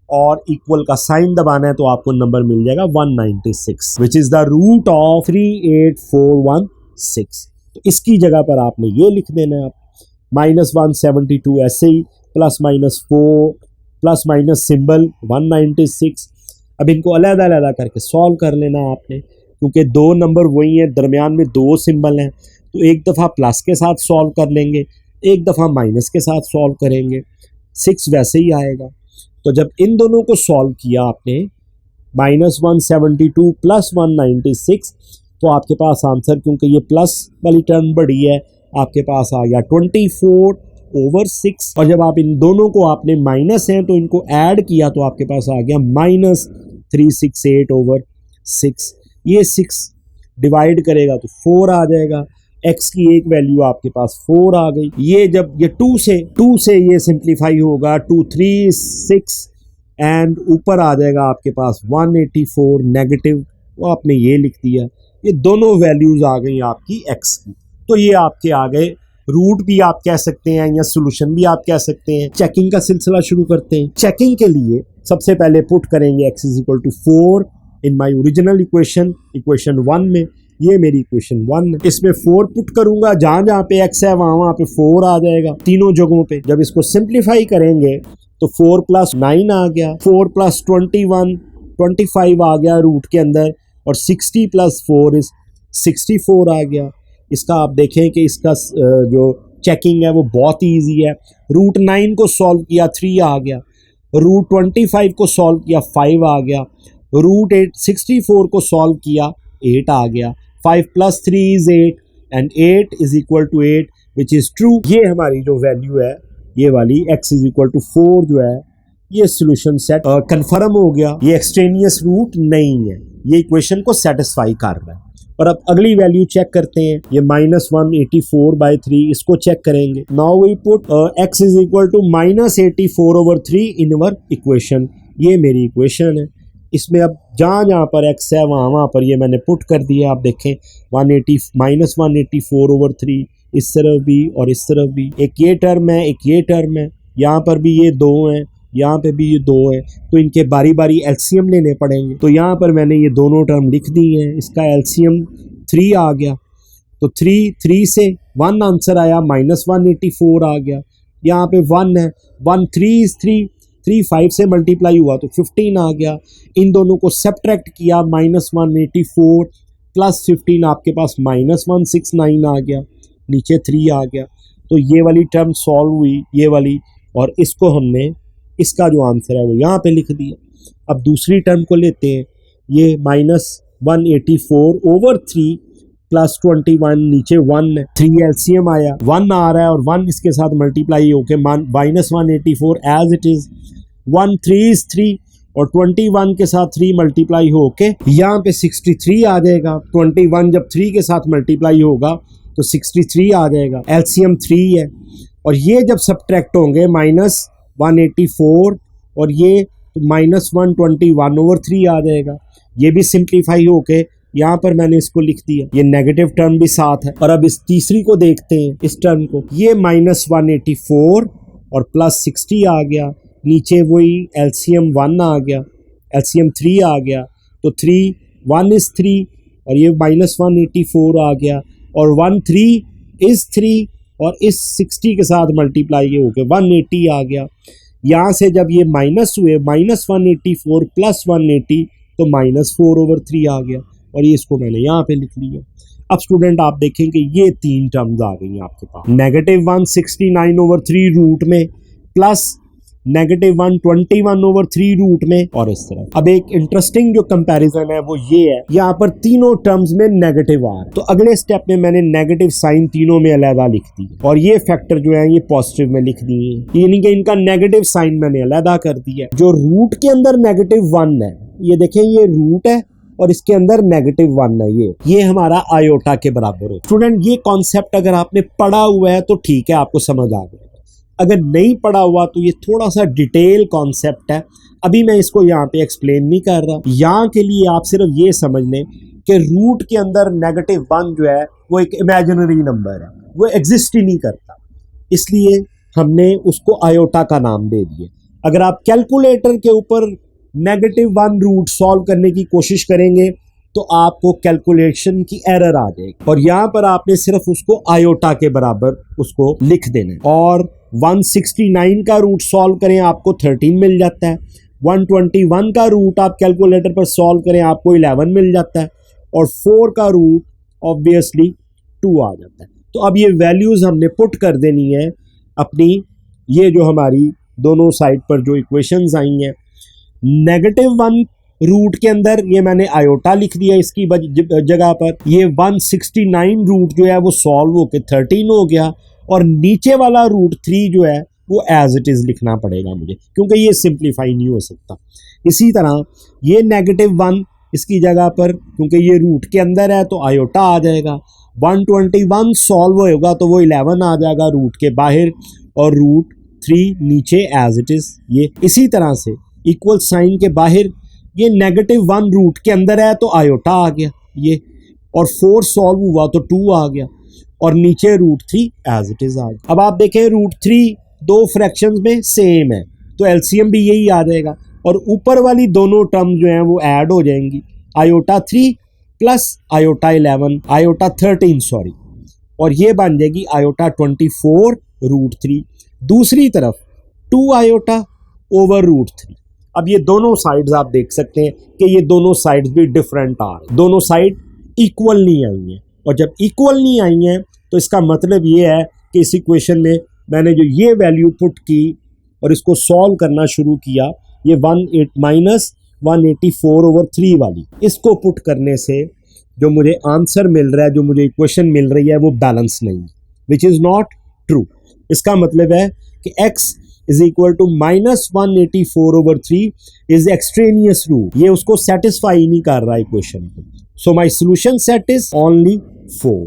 और इक्वल का साइन दबाना है, तो आपको नंबर मिल जाएगा 196 which is the root of 38416। तो इसकी जगह पर आपने ये लिख देना है, आप -172 ऐसे ही, plus minus 4 plus minus symbol 196। अब इनको अलग-अलग करके सॉल्व कर लेना आपने, क्योंकि दो नंबर वही हैं, दरमियान में 2 सिंबल हैं, तो एक दफ़ा प्लस के साथ सॉल्व कर लेंगे, एक दफ़ा माइनस के साथ सॉल्व करेंगे, 6 वैसे ही आएगा। तो जब इन दोनों को सॉल्व किया आपने, -172 प्लस 196, तो आपके पास आंसर, क्योंकि ये प्लस वाली टर्म बड़ी है, आपके पास आ गया 24/6। और जब आप इन दोनों को आपने माइनस हैं तो इनको ऐड किया तो आपके पास आ गया -368/6। ये 6 डिवाइड करेगा तो 4 आ जाएगा, x की एक वैल्यू आपके पास 4 आ गई। ये जब ये 2 से ये सिंप्लीफाई होगा 2 3 6 एंड ऊपर आ जाएगा आपके पास 184 नेगेटिव, वो आपने ये लिख दिया। ये दोनों वैल्यूज आ गई आपकी x की, तो ये आपके आ गए रूट भी आप कह सकते हैं या सोल्यूशन भी आप कह सकते हैं। चेकिंग का सिलसिला शुरू करते हैं। चेकिंग के लिए सबसे पहले पुट करेंगे x = 4 in my original equation 1 में, ये मेरी इक्वेशन 1 है। इसमें 4 पुट करूंगा, जहां जहां पे x है वहां पे 4 आ जाएगा तीनों जगहों पे। जब इसको सिंप्लीफाई करेंगे तो 4 + 9 आ गया, 4 + 21 25 आ गया रूट के अंदर, और 60 + 4 = 64 आ गया। इसका आप देखें कि इसका जो चेकिंग है वो बहुत ही ईजी है। रूट 9 को सॉल्व किया 3 आ गया, रूट 25 को सॉल्व किया 5 आ गया, रूट 64 को सॉल्व किया 8 आ गया। 5 + 3 = 8 एंड 8 = 8 विच इज़ ट्रू। ये हमारी जो वैल्यू है ये वाली x इज इक्वल टू 4 जो है ये सोल्यूशन सेट कंफर्म हो गया, ये एक्सट्रेनियस रूट नहीं है, ये इक्वेशन को सेटिस्फाई कर रहा है। और अब अगली वैल्यू चेक करते हैं, ये -184/3 इसको चेक करेंगे। Now we put x is equal to -84/3 in our equation. ये मेरी इक्वेशन है, इसमें अब जहाँ जहाँ पर x है वहाँ वहाँ पर ये मैंने पुट कर दिया। आप देखें -184/3 इस तरफ भी और इस तरफ भी, एक ये टर्म है एक ये टर्म है, यहाँ पर भी ये दो हैं, यहाँ पे भी ये दो है, तो इनके बारी बारी एलसीएम लेने पड़ेंगे। तो यहाँ पर मैंने ये दोनों टर्म लिख दी हैं, इसका एलसीएम 3 आ गया, तो 3 से 1 आंसर आया, -184 आ गया। यहाँ पे 1 है, 1 3 5 से मल्टीप्लाई हुआ तो 15 आ गया। इन दोनों को सब्ट्रैक्ट किया, -184 प्लस 15 आपके पास -169 आ गया, नीचे 3 आ गया। तो ये वाली टर्म सॉल्व हुई, ये वाली, और इसको हमने, इसका जो आंसर है वो यहाँ पे लिख दिया। अब दूसरी टर्म को लेते हैं, ये -184/3 प्लस 21, नीचे 1 है, 3 एलसीएम आया, 1 आ रहा है और 1 इसके साथ मल्टीप्लाई होके -184 एज इट इज, 1 3 is 3 और 21 के साथ 3 मल्टीप्लाई होके यहाँ पे 63 आ जाएगा। 21 जब 3 के साथ मल्टीप्लाई होगा तो 63 आ जाएगा, एलसीएम 3 है। और ये जब सब्ट्रैक्ट होंगे -184 और ये -121/3 आ जाएगा, ये भी सिंप्लीफाई होके यहाँ पर मैंने इसको लिख दिया, ये नेगेटिव टर्म भी साथ है। और अब इस तीसरी को देखते हैं, इस टर्म को, ये -184 और प्लस 60 आ गया, नीचे वही एलसीएम 1 आ गया, एलसीएम 3 आ गया, तो 1 is 3 और ये -184 आ गया, और 1 3 is 3 और इस 60 के साथ मल्टीप्लाई होके 180 आ गया। यहाँ से जब ये माइनस हुए, -184 प्लस 180 तो -4/3 आ गया, और ये इसको मैंने यहाँ पे लिख लिया। अब स्टूडेंट आप देखेंगे ये 3 टर्म्स आ गई आपके पास, -169/3 रूट में प्लस -121/3 रूट में, और इस तरह। अब एक इंटरेस्टिंग जो कंपैरिजन है वो ये है, यहाँ पर तीनों टर्म्स में नेगेटिव आ रहा है, तो अगले स्टेप में मैंने नेगेटिव साइन तीनों में अलग लिख दी, और ये फैक्टर जो है ये पॉजिटिव में लिख दिए, यानी कि इनका नेगेटिव साइन मैंने अलग कर दिया। जो रूट के अंदर -1 है, ये देखें ये रूट है और इसके अंदर -1 है, ये हमारा आयोटा के बराबर है। स्टूडेंट ये कॉन्सेप्ट अगर आपने पढ़ा हुआ है तो ठीक है, आपको समझ आ गया, अगर नहीं पढ़ा हुआ तो ये थोड़ा सा डिटेल कॉन्सेप्ट है, अभी मैं इसको यहाँ पे एक्सप्लेन नहीं कर रहा। यहाँ के लिए आप सिर्फ ये समझ लें कि रूट के अंदर -1 जो है वो एक इमेजिनरी नंबर है, वो एग्जिस्ट ही नहीं करता, इसलिए हमने उसको आयोटा का नाम दे दिया। अगर आप कैलकुलेटर के ऊपर -1 रूट सॉल्व करने की कोशिश करेंगे तो आपको कैलकुलेशन की एरर आ जाएगी, और यहाँ पर आपने सिर्फ उसको आयोटा के बराबर उसको लिख देना है। और 169 का रूट सॉल्व करें आपको 13 मिल जाता है, 121 का रूट आप कैलकुलेटर पर सॉल्व करें आपको 11 मिल जाता है, और 4 का रूट ऑब्वियसली 2 आ जाता है। तो अब ये वैल्यूज़ हमने पुट कर देनी है अपनी, ये जो हमारी दोनों साइड पर जो इक्वेशंस आई हैं, -1 रूट के अंदर ये मैंने आयोटा लिख दिया इसकी जगह पर, ये 169 रूट जो है वो सॉल्व होके 13 हो गया, और नीचे वाला रूट 3 जो है वो एज इट इज़ लिखना पड़ेगा मुझे, क्योंकि ये सिंप्लीफाई नहीं हो सकता। इसी तरह ये -1 इसकी जगह पर, क्योंकि ये रूट के अंदर है तो आयोटा आ जाएगा, 121 सॉल्व होगा तो वो 11 आ जाएगा रूट के बाहर, और रूट 3 नीचे एज इट इज़ ये। इसी तरह से इक्वल साइन के बाहर ये -1 रूट के अंदर है तो आयोटा आ गया ये, और 4 सॉल्व हुआ तो 2 आ गया, और नीचे रूट 3 एज इट इज आ गया। अब आप देखें रूट 3 दो फ्रैक्शंस में सेम है तो एलसीएम भी यही आ जाएगा, और ऊपर वाली दोनों टर्म जो हैं वो ऐड हो जाएंगी, iota 3 plus iota 11, iota 13 sorry, और ये बन जाएगी आयोटा 24/3। दूसरी तरफ 2 आयोटा ओवर √3। अब ये दोनों साइड्स आप देख सकते हैं कि ये दोनों साइड्स भी डिफरेंट आ रही, दोनों साइड इक्वल नहीं आई हैं, और जब इक्वल नहीं आई हैं तो इसका मतलब ये है कि इस इक्वेशन में मैंने जो ये वैल्यू पुट की और इसको सॉल्व करना शुरू किया, ये -184/3 वाली, इसको पुट करने से जो मुझे आंसर मिल रहा है, जो मुझे इक्वेशन मिल रही है वो बैलेंस नहीं, विच इज़ नॉट ट्रू। इसका मतलब है कि x is equal to -184/3 is extraneous root, ये उसको सेटिस्फाई नहीं कर रहा इक्वेशन को। So my solution set is only 4।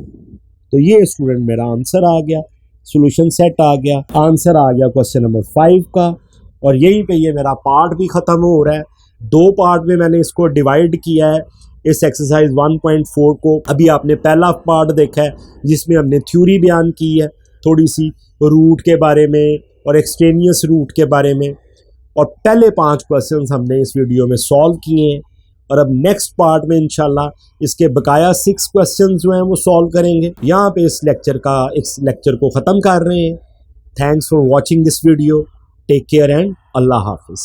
तो ये स्टूडेंट मेरा आंसर आ गया, सोल्यूशन सेट आ गया, आंसर आ गया क्वेश्चन नंबर 5 का। और यहीं पे ये मेरा पार्ट भी ख़त्म हो रहा है। 2 पार्ट में मैंने इसको डिवाइड किया है इस एक्सरसाइज 1.4 को। अभी आपने पहला पार्ट देखा है जिसमें हमने थ्योरी बयान की है थोड़ी सी रूट के बारे में और एक्सट्रेनियस रूट के बारे में, और पहले 5 क्वेश्चंस हमने इस वीडियो में सॉल्व किए हैं। और अब नेक्स्ट पार्ट में इंशाल्लाह इसके बकाया 6 क्वेश्चंस जो हैं वो सॉल्व करेंगे। यहाँ पे इस लेक्चर को ख़त्म कर रहे हैं। Thanks for watching this video. Take care and अल्लाह हाफिज़।